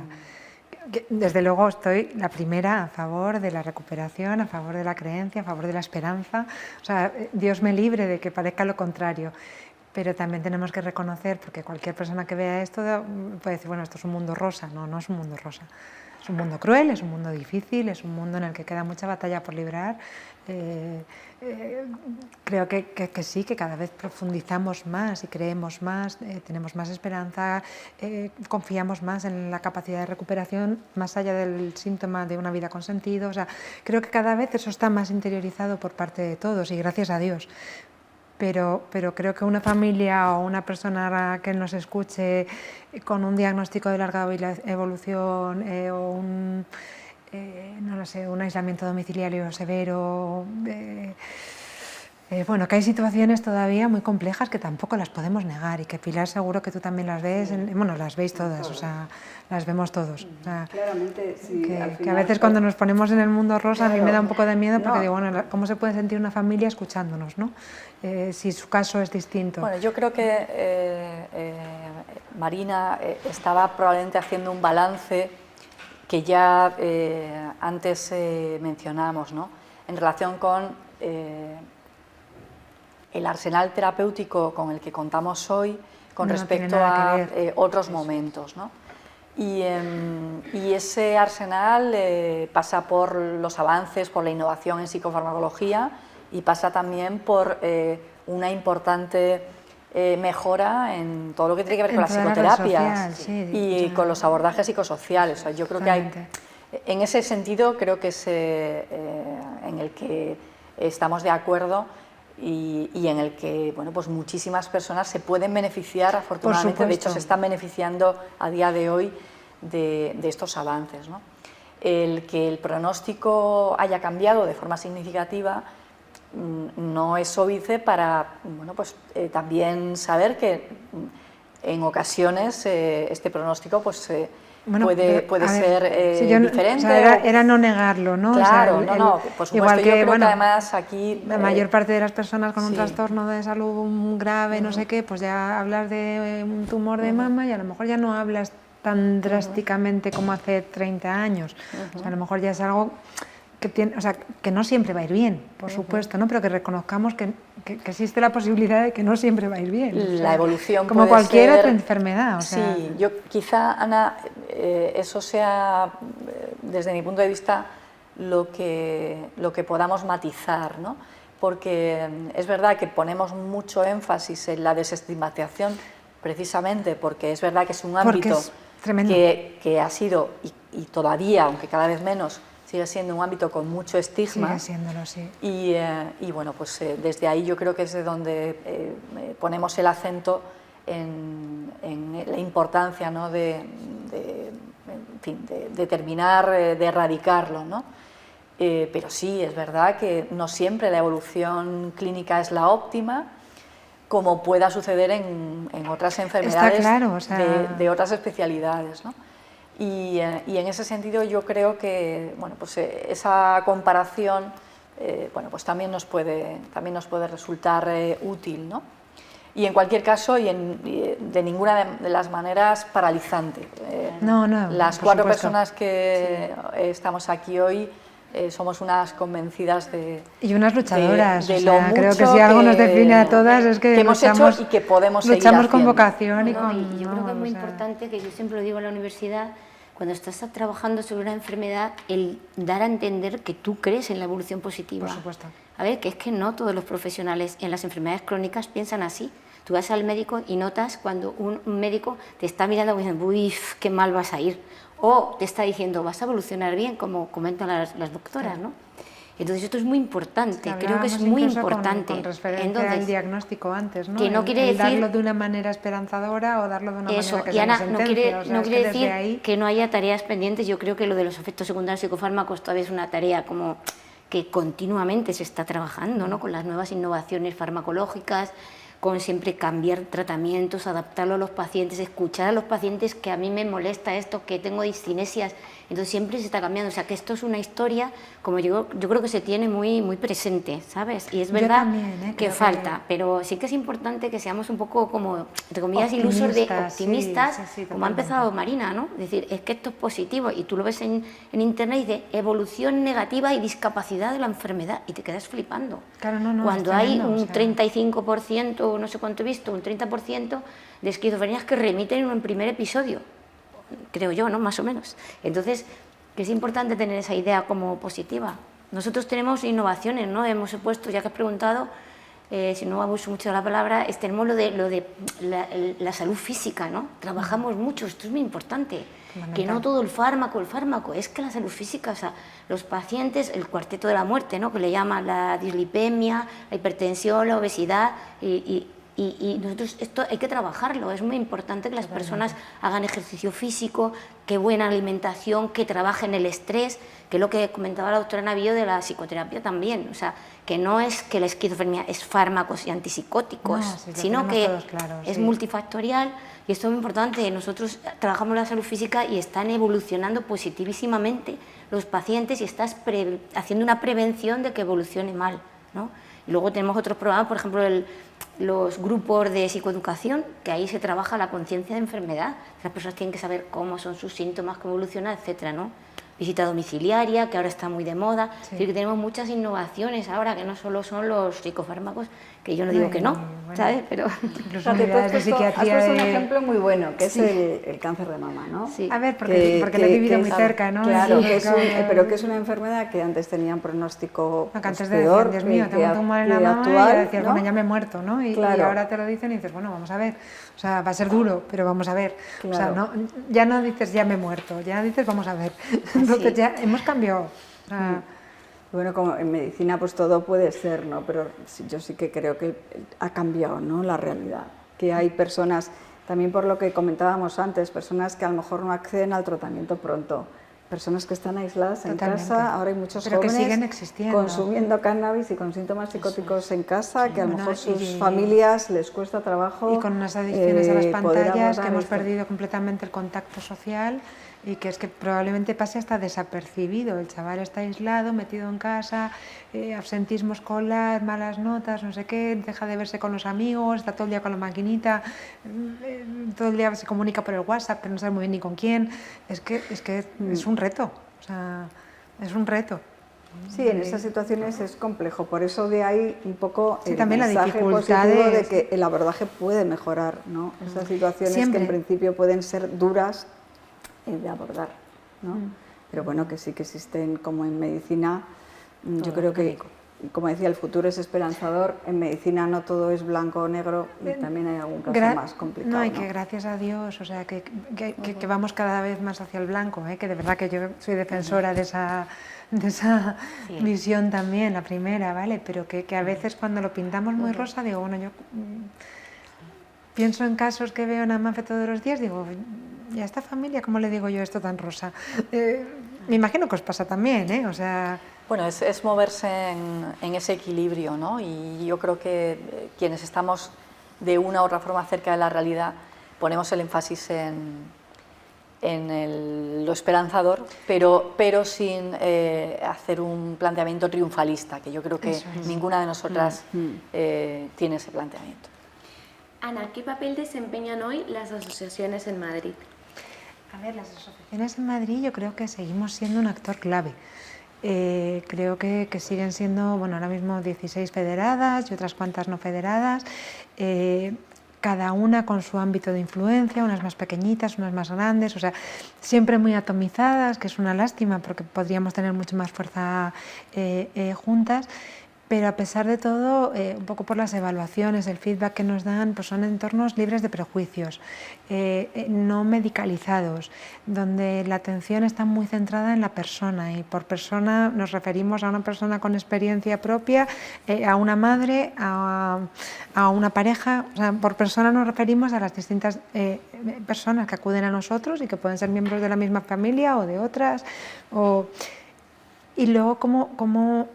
desde luego estoy la primera a favor de la recuperación, a favor de la creencia, a favor de la esperanza. O sea, Dios me libre de que parezca lo contrario. Pero también tenemos que reconocer, porque cualquier persona que vea esto puede decir, bueno, esto es un mundo rosa. No, no es un mundo rosa. Es un mundo cruel, es un mundo difícil, es un mundo en el que queda mucha batalla por librar. Creo que sí, que cada vez profundizamos más y creemos más, tenemos más esperanza, confiamos más en la capacidad de recuperación, más allá del síntoma de una vida con sentido. O sea, creo que cada vez eso está más interiorizado por parte de todos y gracias a Dios. Pero creo que una familia o una persona que nos escuche con un diagnóstico de larga evolución o no lo sé, un aislamiento domiciliario severo, bueno, que hay situaciones todavía muy complejas que tampoco las podemos negar y que Pilar seguro que tú también las ves, bueno, las veis todas, o sea, las vemos todos. O sea, Claramente, sí, que a veces cuando nos ponemos en el mundo rosa a mí me da un poco de miedo porque No. digo, bueno, ¿cómo se puede sentir una familia escuchándonos, no? Si su caso es distinto. Bueno, yo creo que Marina estaba probablemente haciendo un balance que ya antes mencionamos, ¿no? En relación con el arsenal terapéutico con el que contamos hoy con No respecto tiene nada a que ver. otros momentos, ¿no? Y ese arsenal pasa por los avances, por la innovación en psicofarmacología y pasa también por una importante mejora en todo lo que tiene que ver con la En toda la red psicoterapia social, sí, y o sea, con los abordajes psicosociales. O sea, yo creo que hay, totalmente. en ese sentido, creo que es en el que estamos de acuerdo y en el que, bueno, pues muchísimas personas se pueden beneficiar, afortunadamente, de hecho supuesto. se están beneficiando a día de hoy de estos avances, ¿no? El que el pronóstico haya cambiado de forma significativa no es óbice para, bueno, pues, también saber que en ocasiones este pronóstico pues, Bueno, puede a ver, ser si yo no- diferente. o sea, era no negarlo, ¿no? Claro, o sea, no, por supuesto. igual Yo que, creo bueno, que además aquí la mayor parte de las personas con un sí. trastorno de salud grave, no sé qué, pues ya hablas de un tumor de mama y a lo mejor ya no hablas tan drásticamente como hace 30 años. O sea, a lo mejor ya es algo que tiene, o sea, que no siempre va a ir bien, por supuesto, ¿no? Pero que reconozcamos que existe la posibilidad de que no siempre va a ir bien. O sea, la evolución como puede cualquier ser, otra enfermedad. O sea, sí, yo quizá, Ana, eso sea, desde mi punto de vista, lo que podamos matizar, ¿no? Porque es verdad que ponemos mucho énfasis en la desestigmatización, precisamente porque es verdad que es un ámbito es tremendo. que ha sido, y todavía, aunque cada vez menos, sigue siendo un ámbito con mucho estigma. sigue siéndolo, sí. Y bueno, pues desde ahí yo creo que es de donde ponemos el acento en la importancia, ¿no? de terminar, de erradicarlo, ¿no? Pero sí, es verdad que no siempre la evolución clínica es la óptima, como pueda suceder en otras enfermedades. Está claro, o sea, de otras especialidades, ¿no? Y en ese sentido yo creo que, bueno, pues esa comparación bueno, pues también nos puede resultar útil, ¿no? Y en cualquier caso, de ninguna de las maneras paralizante. No, Las por 4 supuesto. personas que estamos aquí hoy somos unas convencidas de... Y unas luchadoras, de o lo sea, creo que mucho si algo nos define a todas es que hemos luchamos, hecho y que podemos seguir luchamos con haciendo. vocación y No, con... y yo creo que es muy o sea, importante, que yo siempre lo digo en la universidad, cuando estás trabajando sobre una enfermedad, el dar a entender que tú crees en la evolución positiva. Por supuesto. A ver, que es que no todos los profesionales en las enfermedades crónicas piensan así. Tú vas al médico y notas cuando un médico te está mirando y diciendo, uy, qué mal vas a ir. O te está diciendo, vas a evolucionar bien, como comentan las doctoras, ¿no? Entonces esto es muy importante, creo que es muy importante. Con referencia Entonces, al diagnóstico antes, ¿no? que no quiere el decir- darlo de una manera esperanzadora o darlo de una eso, manera que y sea una Ana, no sentencia. quiere, o sea, no es quiere que desde decir ahí... que no haya tareas pendientes. Yo creo que lo de los efectos secundarios psicofármacos todavía es una tarea como que continuamente se está trabajando, ¿no? Con las nuevas innovaciones farmacológicas, con siempre cambiar tratamientos, adaptarlo a los pacientes, escuchar a los pacientes que a mí me molesta esto, que tengo discinesias, entonces siempre se está cambiando, o sea que esto es una historia, como yo creo que se tiene muy presente, ¿sabes? Y es verdad también, que falta, pero sí que es importante que seamos un poco como, entre comillas, ilusos de optimistas, sí, como ha empezado Marina, ¿no? Es decir, es que esto es positivo y tú lo ves en internet y dice evolución negativa y discapacidad de la enfermedad y te quedas flipando. Claro, no, Cuando es hay tremendo, un o sea, 35%, no sé cuánto he visto, un 30% de esquizofrenias que remiten en un primer episodio, creo yo, ¿no? Más o menos. Entonces, que es importante tener esa idea como positiva. Nosotros tenemos innovaciones, ¿no? Hemos puesto, ya que has preguntado, si no abuso mucho de la palabra, tenemos lo de la salud física, ¿no? Trabajamos mucho, esto es muy importante, que no todo el fármaco, es que la salud física, o sea, los pacientes, el cuarteto de la muerte, ¿no? Que le llaman la dislipemia, la hipertensión, la obesidad, y nosotros esto hay que trabajarlo, es muy importante que las personas hagan ejercicio físico, que buena alimentación, que trabajen el estrés, que es lo que comentaba la doctora Navío de la psicoterapia también, o sea, que no es que la esquizofrenia es fármacos y antipsicóticos, sino que es multifactorial y esto es muy importante. Nosotros trabajamos la salud física y están evolucionando positivísimamente los pacientes y estás haciendo una prevención de que evolucione mal, ¿no? Y luego tenemos otros programas, por ejemplo, los grupos de psicoeducación, que ahí se trabaja la conciencia de enfermedad. Las personas tienen que saber cómo son sus síntomas, cómo evolucionan, etcétera, ¿no? Visita domiciliaria, que ahora está muy de moda. Es decir, que tenemos muchas innovaciones ahora, que no solo son los psicofármacos, que yo no digo que no, ¿sabes? Pero incluso Has unidades de puesto psiquiatría un de... ejemplo muy bueno, que es el cáncer de mama, ¿no? Sí. A ver, porque lo he vivido muy cerca, ¿no? Claro, Sí, pero que es una enfermedad que antes tenía un pronóstico que antes peor, decían, Dios mío, tengo un tumor en la mama, y decías, bueno, ya me he muerto, ¿no? Y ahora te lo dicen y dices, bueno, vamos a ver, o sea, va a ser duro, pero vamos a ver. Claro. O sea, no, ya no dices, ya me he muerto, ya dices, vamos a ver. Entonces ya hemos cambiado. O sea, Bueno, como en medicina pues todo puede ser, ¿no? Pero yo sí que creo que ha cambiado, ¿no? La realidad. Que hay personas, también por lo que comentábamos antes, personas que a lo mejor no acceden al tratamiento pronto, personas que están aisladas en casa, ahora hay muchos jóvenes que siguen existiendo, consumiendo cannabis y con síntomas psicóticos en casa, que a lo mejor sus familias les cuesta trabajo. Y con unas adicciones a las pantallas, que hemos esto. perdido completamente el contacto social y que es que probablemente pase hasta desapercibido. El chaval está aislado, metido en casa, absentismo escolar, malas notas, no sé qué, deja de verse con los amigos, está todo el día con la maquinita, todo el día se comunica por el WhatsApp, pero no sabe muy bien ni con quién. Es que es un reto, o sea, es un reto. Sí, en esas situaciones es complejo, por eso de ahí un poco el también mensaje positivo de que el abordaje puede mejorar, ¿no? Esas situaciones que en principio pueden ser duras de abordar, ¿no? Pero bueno, que sí que existen, como en medicina, yo creo que, como decía, el futuro es esperanzador. En medicina no todo es blanco o negro, y también hay algún caso más complicado. No, y que gracias a Dios, o sea, que vamos cada vez más hacia el blanco, que de verdad que yo soy defensora de esa visión también, la primera, ¿vale? Pero que a veces cuando lo pintamos muy rosa, digo, bueno, yo pienso en casos que veo en Amanfe todos los días, digo, ¿y a esta familia cómo le digo yo esto tan rosa? Me imagino que os pasa también, ¿eh? O sea... Bueno, es moverse en ese equilibrio, ¿no? Y yo creo que quienes estamos de una u otra forma cerca de la realidad ponemos el énfasis en lo esperanzador, pero sin hacer un planteamiento triunfalista, que yo creo que ninguna de nosotras tiene ese planteamiento. Ana, ¿qué papel desempeñan hoy las asociaciones en Madrid? A ver, las asociaciones en Madrid yo creo que seguimos siendo un actor clave. Creo que siguen siendo, bueno, ahora mismo 16 federadas y otras cuantas no federadas, cada una con su ámbito de influencia, unas más pequeñitas, unas más grandes, o sea, siempre muy atomizadas, que es una lástima porque podríamos tener mucho más fuerza juntas. Pero a pesar de todo, un poco por las evaluaciones, el feedback que nos dan, pues son entornos libres de prejuicios, no medicalizados, donde la atención está muy centrada en la persona, y por persona nos referimos a una persona con experiencia propia, a una madre, a una pareja. O sea, por persona nos referimos a las distintas personas que acuden a nosotros y que pueden ser miembros de la misma familia o de otras. Y luego, como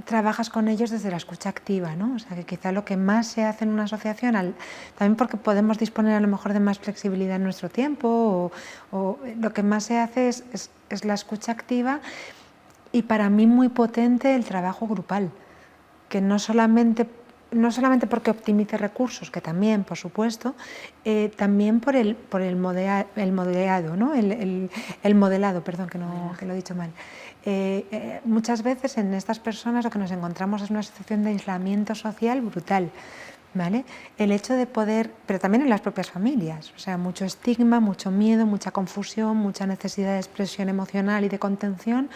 trabajas con ellos desde la escucha activa, ¿no? O sea, que quizá lo que más se hace en una asociación, también porque podemos disponer a lo mejor de más flexibilidad en nuestro tiempo, o lo que más se hace es la escucha activa, y para mí muy potente el trabajo grupal, que no solamente porque optimice recursos, que también, por supuesto, también por el modelado, ¿no? el modelado, perdón, que lo he dicho mal. Muchas veces en estas personas lo que nos encontramos es una situación de aislamiento social brutal, ¿vale? El hecho de poder, pero también en las propias familias, o sea, mucho estigma, mucho miedo, mucha confusión, mucha necesidad de expresión emocional y de contención,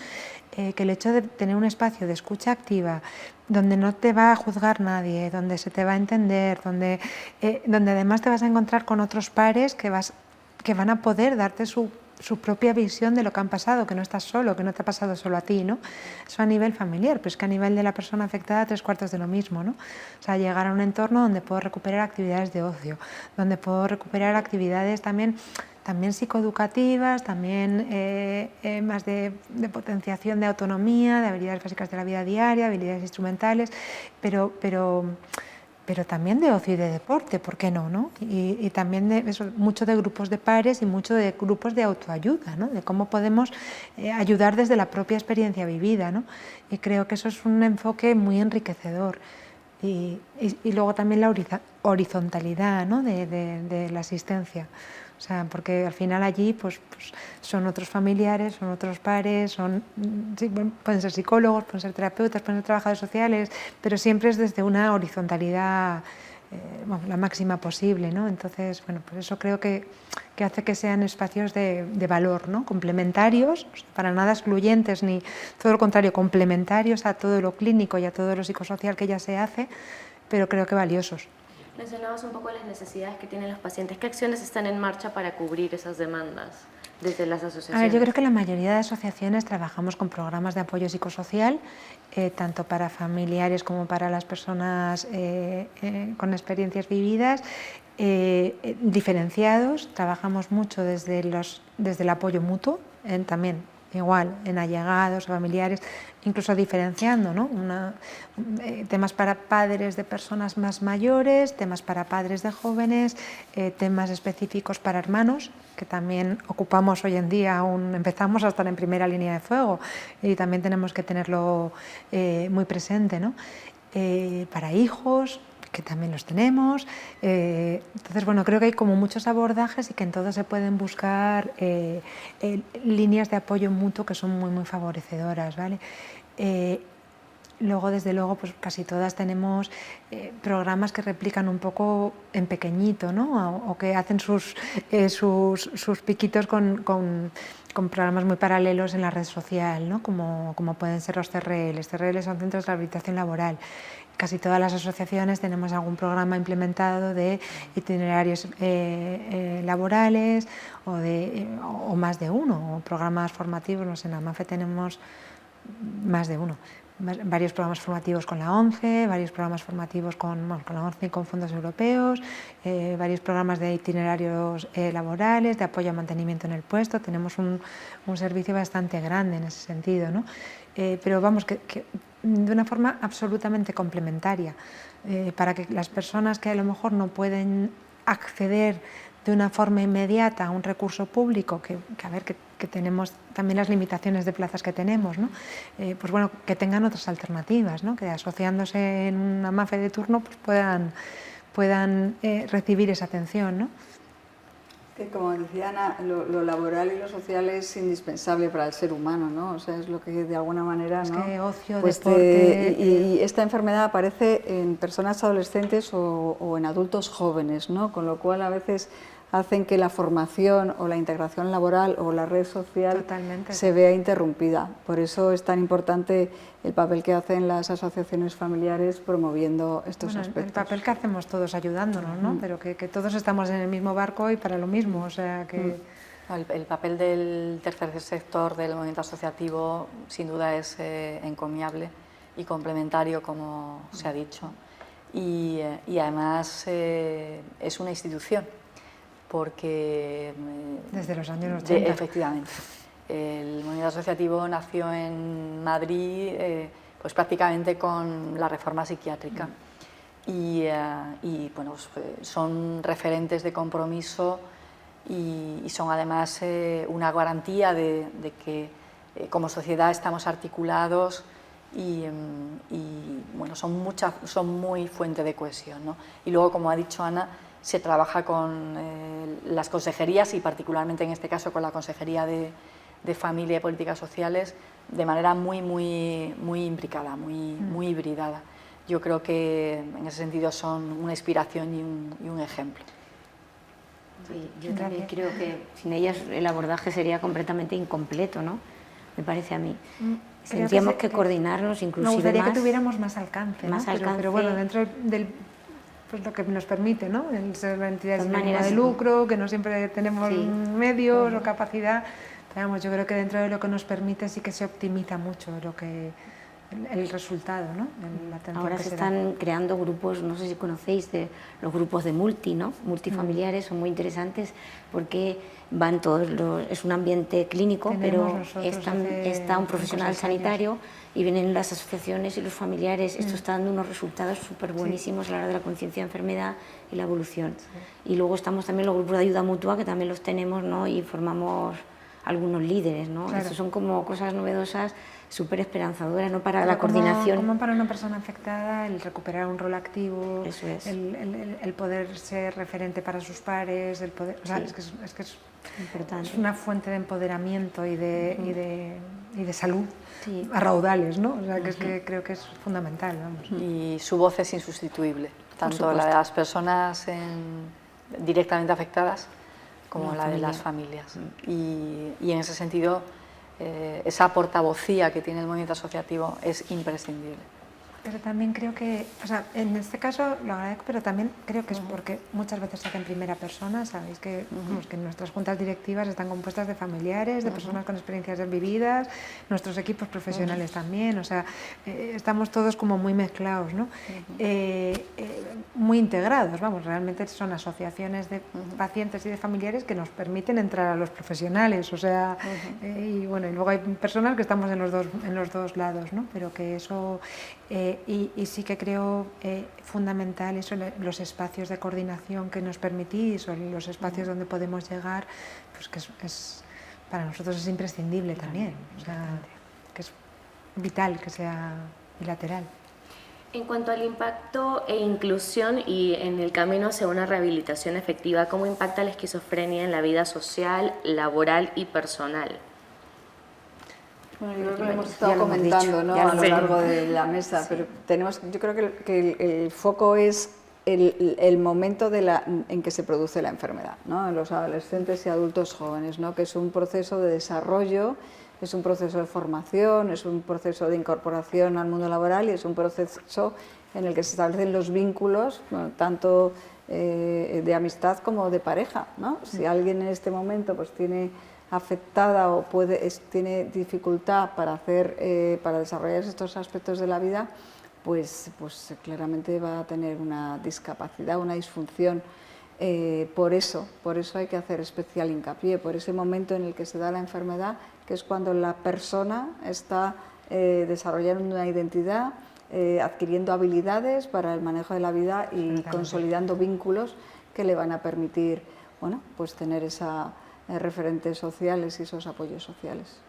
que el hecho de tener un espacio de escucha activa, donde no te va a juzgar nadie, donde se te va a entender, donde además te vas a encontrar con otros pares que van a poder darte su propia visión de lo que han pasado, que no estás solo, que no te ha pasado solo a ti, ¿no? Eso a nivel familiar, pero es que a nivel de la persona afectada 3/4 de lo mismo, ¿no? O sea, llegar a un entorno donde puedo recuperar actividades de ocio, donde puedo recuperar actividades también psicoeducativas, también más de potenciación de autonomía, de habilidades básicas de la vida diaria, habilidades instrumentales, pero también de ocio y de deporte, ¿por qué no? ¿No? Y también mucho de grupos de pares y mucho de grupos de autoayuda, ¿no? De cómo podemos ayudar desde la propia experiencia vivida, ¿no? Y creo que eso es un enfoque muy enriquecedor. Y luego también la horizontalidad, ¿no? de la asistencia. O sea, porque al final allí pues son otros familiares, son otros pares, sí, pueden ser psicólogos, pueden ser terapeutas, pueden ser trabajadores sociales, pero siempre es desde una horizontalidad la máxima posible, ¿no? Entonces, bueno, pues eso creo que hace que sean espacios de valor, ¿no? Complementarios, o sea, para nada excluyentes, ni todo lo contrario, complementarios a todo lo clínico y a todo lo psicosocial que ya se hace, pero creo que valiosos. Mencionabas un poco las necesidades que tienen los pacientes. ¿Qué acciones están en marcha para cubrir esas demandas desde las asociaciones? A ver, yo creo que la mayoría de asociaciones trabajamos con programas de apoyo psicosocial, tanto para familiares como para las personas con experiencias vividas, diferenciados. Trabajamos mucho desde el apoyo mutuo, también igual en allegados, familiares, incluso diferenciando, ¿no? Temas para padres de personas más mayores, temas para padres de jóvenes, temas específicos para hermanos, que también ocupamos hoy en día, aún empezamos a estar en primera línea de fuego y también tenemos que tenerlo muy presente, ¿no? Para hijos, que también los tenemos. Entonces, bueno, creo que hay como muchos abordajes y que en todos se pueden buscar líneas de apoyo mutuo que son muy, muy favorecedoras, ¿vale? Luego, desde luego, pues casi todas tenemos programas que replican un poco en pequeñito, ¿no? O que hacen sus piquitos con programas muy paralelos en la red social, ¿no? Como pueden ser los CRL. Los CRL son centros de rehabilitación laboral. Casi todas las asociaciones tenemos algún programa implementado de itinerarios laborales o más de uno, o programas formativos. No sé, en la MAFE tenemos más de uno. Varios programas formativos con la ONCE, varios programas formativos con la ONCE y con fondos europeos, varios programas de itinerarios laborales, de apoyo a mantenimiento en el puesto. Tenemos un servicio bastante grande en ese sentido, ¿no? Pero vamos, que de una forma absolutamente complementaria, para que las personas que a lo mejor no pueden acceder de una forma inmediata a un recurso público, que tenemos también las limitaciones de plazas que tenemos, ¿no? Pues bueno, que tengan otras alternativas, ¿no? Que asociándose en una MAFE de turno pues puedan recibir esa atención, ¿no? Que como decía Ana, lo laboral y lo social es indispensable para el ser humano, ¿no? O sea, es lo que de alguna manera, ¿no? Es que ocio, pues deporte... y esta enfermedad aparece en personas adolescentes o en adultos jóvenes, ¿no? Con lo cual a veces hacen que la formación o la integración laboral o la red social Totalmente. Se vea interrumpida. Por eso es tan importante el papel que hacen las asociaciones familiares promoviendo estos aspectos. El papel que hacemos todos ayudándonos, ¿no? Pero que todos estamos en el mismo barco y para lo mismo, o sea que... El papel del tercer sector, del movimiento asociativo, sin duda es encomiable y complementario, como se ha dicho. Y además es una institución, porque... Desde los años 80. Efectivamente. El movimiento asociativo nació en Madrid pues prácticamente con la reforma psiquiátrica. Y bueno, pues, son referentes de compromiso y son además una garantía de que como sociedad estamos articulados y bueno, son muy fuente de cohesión, ¿no? Y luego, como ha dicho Ana, se trabaja con las consejerías y particularmente en este caso con la Consejería de Familia y Políticas Sociales de manera muy imbricada, muy hibridada. Yo creo que en ese sentido son una inspiración y un ejemplo. Sí, yo también creo que sin ellas el abordaje sería completamente incompleto, ¿no? Me parece a mí. Tendríamos que coordinarnos inclusive me gustaría más. Que tuviéramos más alcance, ¿no? Pero bueno, dentro del pues lo que nos permite, ¿no? El ser entidades sin ánimo de lucro, que no siempre tenemos medios o capacidad. Pero vamos, yo creo que dentro de lo que nos permite sí que se optimiza mucho el resultado, ¿no? Ahora se están creando grupos, no sé si conocéis, de los grupos de multifamiliares, son muy interesantes porque van todos es un ambiente clínico, pero está un profesional sanitario y vienen las asociaciones y los familiares. Esto está dando unos resultados súper buenísimos a la hora de la conciencia de enfermedad y la evolución. Y luego estamos también los grupos de ayuda mutua, que también los tenemos, ¿no? Y formamos algunos líderes, ¿no? Claro. Estos son como cosas novedosas, súper esperanzadoras, ¿no? Para la coordinación. Como para una persona afectada, el recuperar un rol activo, eso es. El poder ser referente para sus pares, el poder, o sea, es que es importante. Es una fuente de empoderamiento y de salud a raudales, ¿no? O sea, que es que creo que es fundamental, vamos. Y su voz es insustituible, tanto la de las personas directamente afectadas como la de las familias. Y en ese sentido, esa portavocía que tiene el movimiento asociativo es imprescindible. Pero también creo que, o sea, en este caso lo agradezco, pero también creo que es porque muchas veces se hace en primera persona. Sabéis que, que nuestras juntas directivas están compuestas de familiares, de personas con experiencias vividas, nuestros equipos profesionales también, o sea, estamos todos como muy mezclados, ¿no? Muy integrados, vamos, realmente son asociaciones de pacientes y de familiares que nos permiten entrar a los profesionales, o sea, y bueno, y luego hay personas que estamos en los dos lados, ¿no? Pero que eso... Y sí que creo fundamental eso, los espacios de coordinación que nos permitís o los espacios donde podemos llegar, pues que para nosotros es imprescindible también, o sea, que es vital que sea bilateral. En cuanto al impacto e inclusión y en el camino hacia una rehabilitación efectiva, ¿cómo impacta la esquizofrenia en la vida social, laboral y personal? Bueno, yo creo que lo hemos estado comentando, ¿no? A lo largo de la mesa, pero yo creo que el foco es el momento en que se produce la enfermedad, ¿no? En los adolescentes y adultos jóvenes, ¿no? Que es un proceso de desarrollo, es un proceso de formación, es un proceso de incorporación al mundo laboral y es un proceso en el que se establecen los vínculos, bueno, tanto de amistad como de pareja, ¿no? Si alguien en este momento pues tiene afectada o tiene dificultad para desarrollar estos aspectos de la vida, pues claramente va a tener una discapacidad, una disfunción. Por eso hay que hacer especial hincapié, por ese momento en el que se da la enfermedad, que es cuando la persona está desarrollando una identidad, adquiriendo habilidades para el manejo de la vida y consolidando vínculos que le van a permitir, bueno, pues tener referentes sociales y esos apoyos sociales.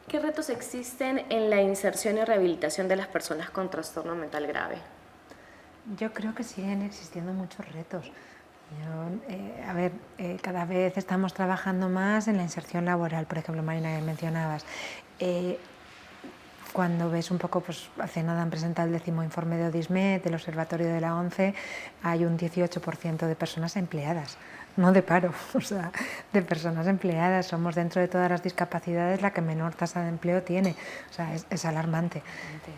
¿Qué retos existen en la inserción y rehabilitación de las personas con trastorno mental grave? Yo creo que siguen existiendo muchos retos. Cada vez estamos trabajando más en la inserción laboral, por ejemplo, Marina, que mencionabas. Cuando ves un poco, pues hace nada han presentado el 10º informe de Odismet, del Observatorio de la ONCE, hay un 18% de personas empleadas, no de paro, o sea, de personas empleadas. Somos, dentro de todas las discapacidades, la que menor tasa de empleo tiene, o sea, es alarmante.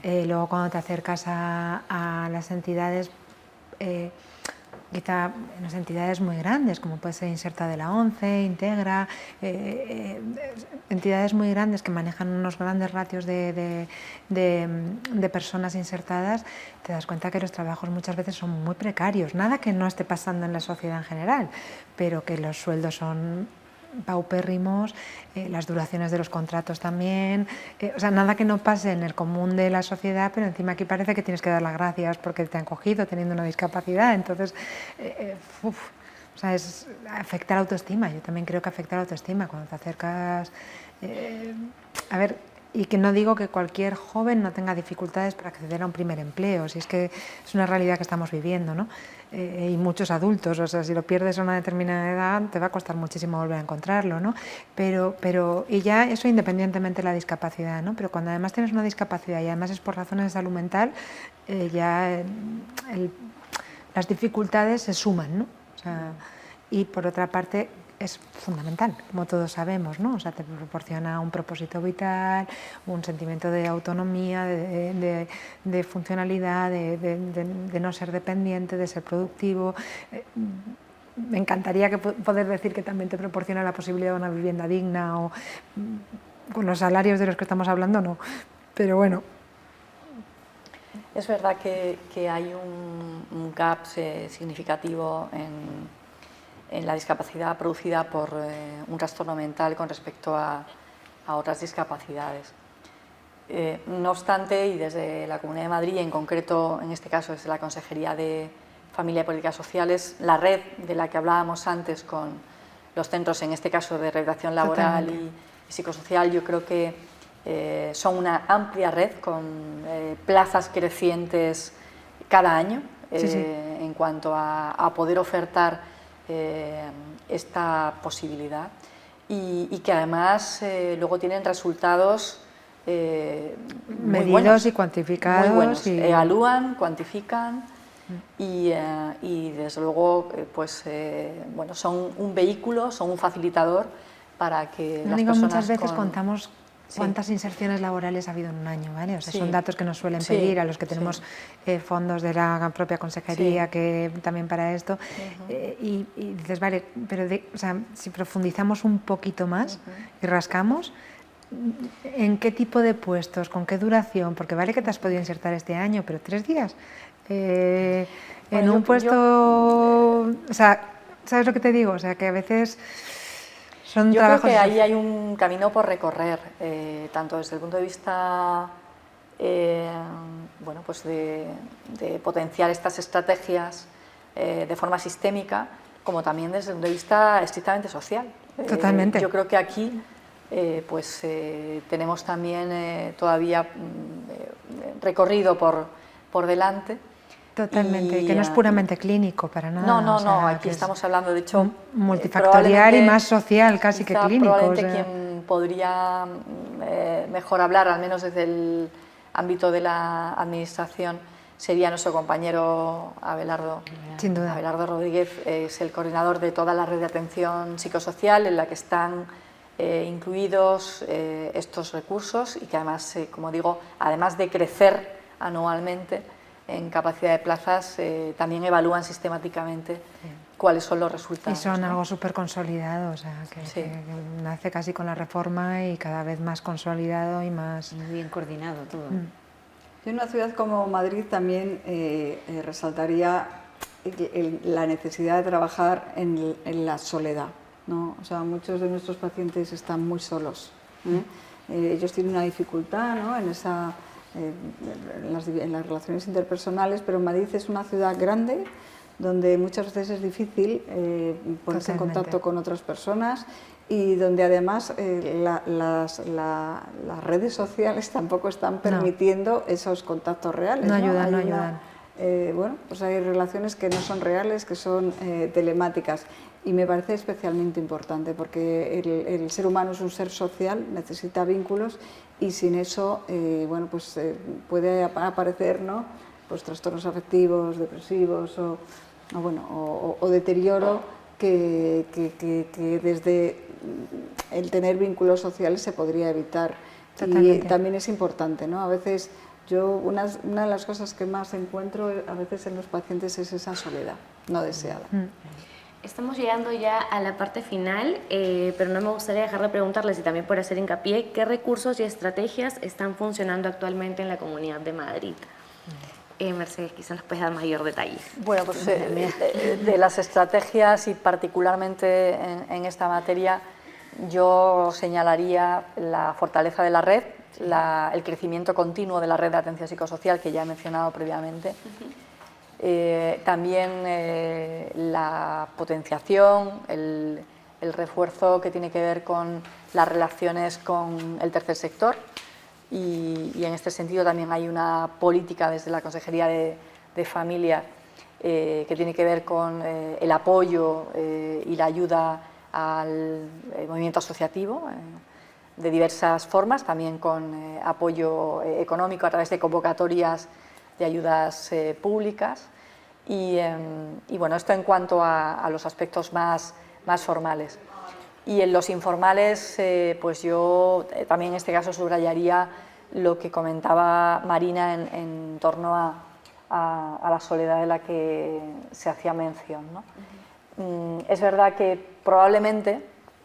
Luego, cuando te acercas a las entidades, quizá en las entidades muy grandes, como puede ser Inserta de la ONCE, Integra, entidades muy grandes que manejan unos grandes ratios de personas insertadas, te das cuenta que los trabajos muchas veces son muy precarios. Nada que no esté pasando en la sociedad en general, pero que los sueldos son paupérrimos, las duraciones de los contratos también, o sea, nada que no pase en el común de la sociedad, pero encima aquí parece que tienes que dar las gracias porque te han cogido teniendo una discapacidad, entonces, o sea, afecta la autoestima. Yo también creo que afecta la autoestima cuando te acercas, a ver, y que no digo que cualquier joven no tenga dificultades para acceder a un primer empleo, si es que es una realidad que estamos viviendo, ¿no? Y muchos adultos, o sea, si lo pierdes a una determinada edad te va a costar muchísimo volver a encontrarlo, ¿no? Y ya eso independientemente de la discapacidad, ¿no? Pero cuando además tienes una discapacidad y además es por razones de salud mental, las dificultades se suman, ¿no? O sea, y por otra parte es fundamental, como todos sabemos, ¿no? O sea, te proporciona un propósito vital, un sentimiento de autonomía, de funcionalidad, de no ser dependiente, de ser productivo. Me encantaría poder decir que también te proporciona la posibilidad de una vivienda digna o con los salarios de los que estamos hablando, no. Pero bueno. Es verdad que hay un gap significativo en la discapacidad producida por un trastorno mental con respecto a otras discapacidades. No obstante, y desde la Comunidad de Madrid, en concreto, en este caso desde la Consejería de Familia y Políticas Sociales, la red de la que hablábamos antes con los centros, en este caso de rehabilitación laboral y psicosocial, yo creo que son una amplia red con plazas crecientes cada año en cuanto a poder ofertar esta posibilidad y que además luego tienen resultados medidos buenos, y cuantificados. Muy buenos. Evalúan, cuantifican y desde luego bueno, son un vehículo, son un facilitador para que las personas muchas veces contamos cuántas inserciones laborales ha habido en un año, ¿vale? O sea, son datos que nos suelen pedir a los que tenemos fondos de la propia consejería que también para esto y dices, vale, pero o sea, si profundizamos un poquito más y rascamos, ¿en qué tipo de puestos? ¿Con qué duración? Porque vale que te has podido insertar este año, pero 3 días en un puesto... O sea, ¿sabes lo que te digo? O sea, que a veces... Yo creo que ahí hay un camino por recorrer, tanto desde el punto de vista bueno, pues de potenciar estas estrategias de forma sistémica, como también desde el punto de vista estrictamente social. Totalmente. Yo creo que aquí tenemos también todavía recorrido por delante. Totalmente, y que no es puramente clínico para nada. No, aquí estamos hablando, de hecho, multifactorial y más social casi que clínico. Probablemente quien podría mejor hablar, al menos desde el ámbito de la administración, sería nuestro compañero Abelardo. Sin duda. Abelardo Rodríguez es el coordinador de toda la red de atención psicosocial en la que están incluidos estos recursos y que además, como digo, además de crecer anualmente en capacidad de plazas, también evalúan sistemáticamente cuáles son los resultados. Y son algo súper consolidado, o sea, que nace casi con la reforma y cada vez más consolidado y más... Muy bien coordinado todo. Yo en una ciudad como Madrid también resaltaría la necesidad de trabajar en la soledad, ¿no? O sea, muchos de nuestros pacientes están muy solos. Ellos tienen una dificultad, ¿no? en las relaciones interpersonales, pero Madrid es una ciudad grande donde muchas veces es difícil ponerse en contacto con otras personas y donde además las redes sociales tampoco están permitiendo esos contactos reales. No ayudan. Bueno, pues hay relaciones que no son reales, que son telemáticas. Y me parece especialmente importante porque el ser humano es un ser social, necesita vínculos y sin eso bueno, pues, puede aparecer, ¿no? Pues, trastornos afectivos, depresivos o deterioro que desde el tener vínculos sociales se podría evitar. Totalmente. Y también es importante, ¿no? A veces una de las cosas que más encuentro a veces en los pacientes es esa soledad no deseada. Estamos llegando ya a la parte final, pero no me gustaría dejar de preguntarles, y también por hacer hincapié, ¿qué recursos y estrategias están funcionando actualmente en la Comunidad de Madrid? Mercedes, quizás nos puedes dar mayor detalle. Bueno, pues de las estrategias y particularmente en esta materia, yo señalaría la fortaleza de la red, el crecimiento continuo de la red de atención psicosocial que ya he mencionado previamente, también la potenciación, el refuerzo que tiene que ver con las relaciones con el tercer sector y en este sentido también hay una política desde la Consejería de Familia que tiene que ver con el apoyo y la ayuda al movimiento asociativo de diversas formas, también con apoyo económico a través de convocatorias de ayudas públicas y bueno, esto en cuanto a los aspectos más formales. Y en los informales, pues yo también en este caso subrayaría lo que comentaba Marina en torno a la soledad de la que se hacía mención, ¿no? Es verdad que probablemente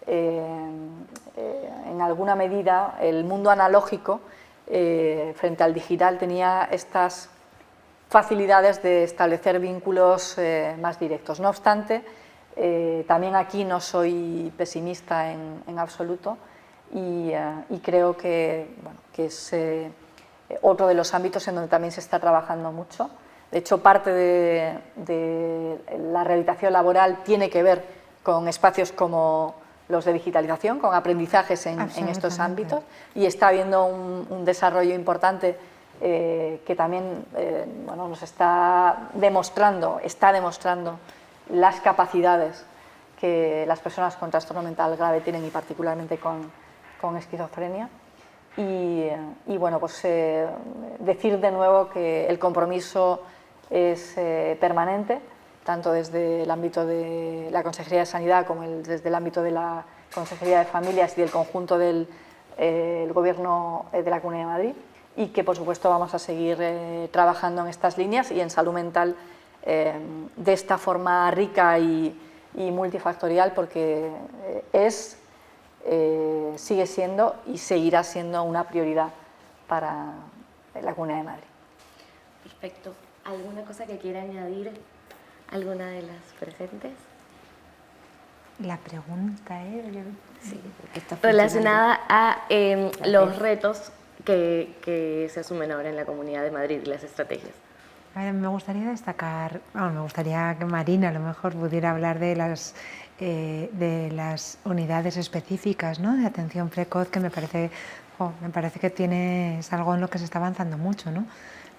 en alguna medida el mundo analógico frente al digital tenía estas facilidades de establecer vínculos más directos. No obstante, también aquí no soy pesimista en absoluto y creo que, bueno, que es otro de los ámbitos en donde también se está trabajando mucho. De hecho, parte de la rehabilitación laboral tiene que ver con espacios como los de digitalización, con aprendizajes en estos ámbitos y está habiendo un desarrollo importante que también bueno, nos está demostrando las capacidades que las personas con trastorno mental grave tienen y particularmente con esquizofrenia. Y bueno, pues decir de nuevo que el compromiso es permanente, tanto desde el ámbito de la Consejería de Sanidad como desde el ámbito de la Consejería de Familias y del conjunto del Gobierno de la Comunidad de Madrid, y que por supuesto vamos a seguir trabajando en estas líneas y en salud mental de esta forma rica y multifactorial, porque sigue siendo y seguirá siendo una prioridad para la Comunidad de Madrid. Perfecto. ¿Alguna cosa que quiera añadir alguna de las presentes? La pregunta sí, relacionada a los retos que se asumen ahora en la Comunidad de Madrid, las estrategias. A ver, me gustaría destacar, me gustaría que Marina a lo mejor pudiera hablar de las unidades específicas, ¿no?, de atención precoz, que me parece que es algo en lo que se está avanzando mucho, ¿no?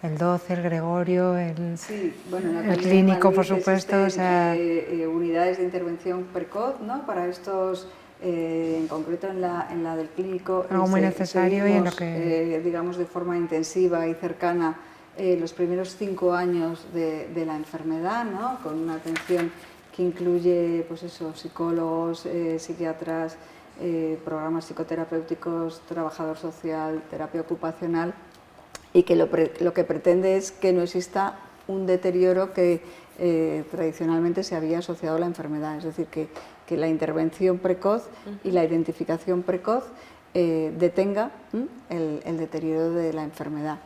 El 12, el Gregorio, sí, bueno, el clínico, por supuesto. Unidades de intervención precoz, ¿no?, para estos, en concreto en la del clínico. Algo muy necesario y en lo que... digamos, de forma intensiva y cercana los primeros 5 años de la enfermedad, ¿no?, con una atención que incluye, pues eso, psicólogos, psiquiatras, programas psicoterapéuticos, trabajador social, terapia ocupacional, y que lo que pretende es que no exista un deterioro que tradicionalmente se había asociado a la enfermedad, es decir, que la intervención precoz y la identificación precoz detenga el deterioro de la enfermedad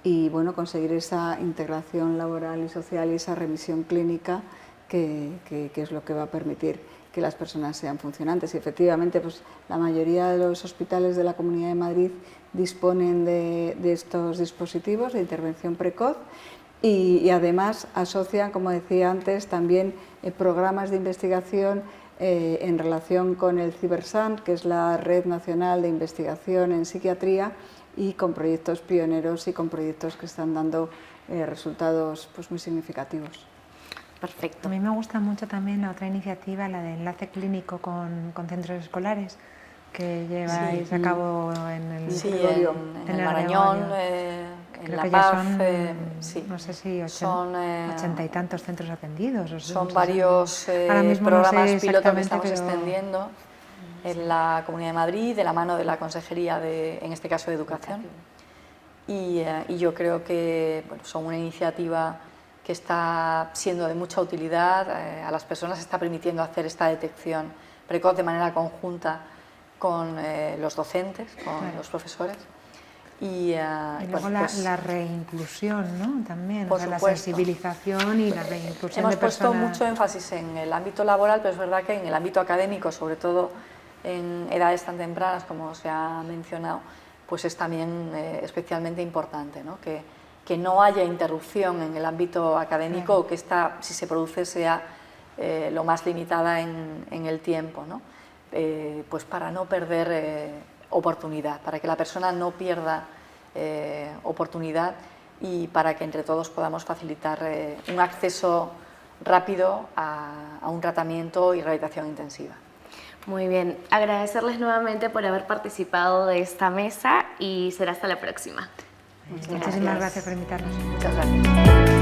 y bueno, conseguir esa integración laboral y social y esa remisión clínica que es lo que va a permitir que las personas sean funcionantes. Y efectivamente, pues, la mayoría de los hospitales de la Comunidad de Madrid disponen de estos dispositivos de intervención precoz y además asocian, como decía antes, también programas de investigación en relación con el CiberSant, que es la Red Nacional de Investigación en Psiquiatría, y con proyectos pioneros y con proyectos que están dando resultados, pues, muy significativos. Perfecto. A mí me gusta mucho también la otra iniciativa, la de enlace clínico con centros escolares, que lleváis a cabo en el Marañón, en La Paz, no sé si 80 y tantos centros atendidos. Son varios programas piloto que estamos extendiendo en la Comunidad de Madrid, de la mano de la Consejería, en este caso de Educación. Y yo creo que bueno, son una iniciativa que está siendo de mucha utilidad, a las personas está permitiendo hacer esta detección precoz de manera conjunta con los docentes, con los profesores. Y luego la reinclusión, ¿no?, también, por la sensibilización y la reinclusión. Hemos puesto mucho énfasis en el ámbito laboral, pero es verdad que en el ámbito académico, sobre todo en edades tan tempranas como se ha mencionado, pues es también especialmente importante, ¿no? Que no haya interrupción en el ámbito académico o que esta, si se produce, sea lo más limitada en el tiempo, ¿no? Pues para no perder oportunidad, para que la persona no pierda oportunidad y para que entre todos podamos facilitar un acceso rápido a un tratamiento y rehabilitación intensiva. Muy bien, agradecerles nuevamente por haber participado de esta mesa y será hasta la próxima. Muchísimas gracias por invitarnos. Muchas gracias.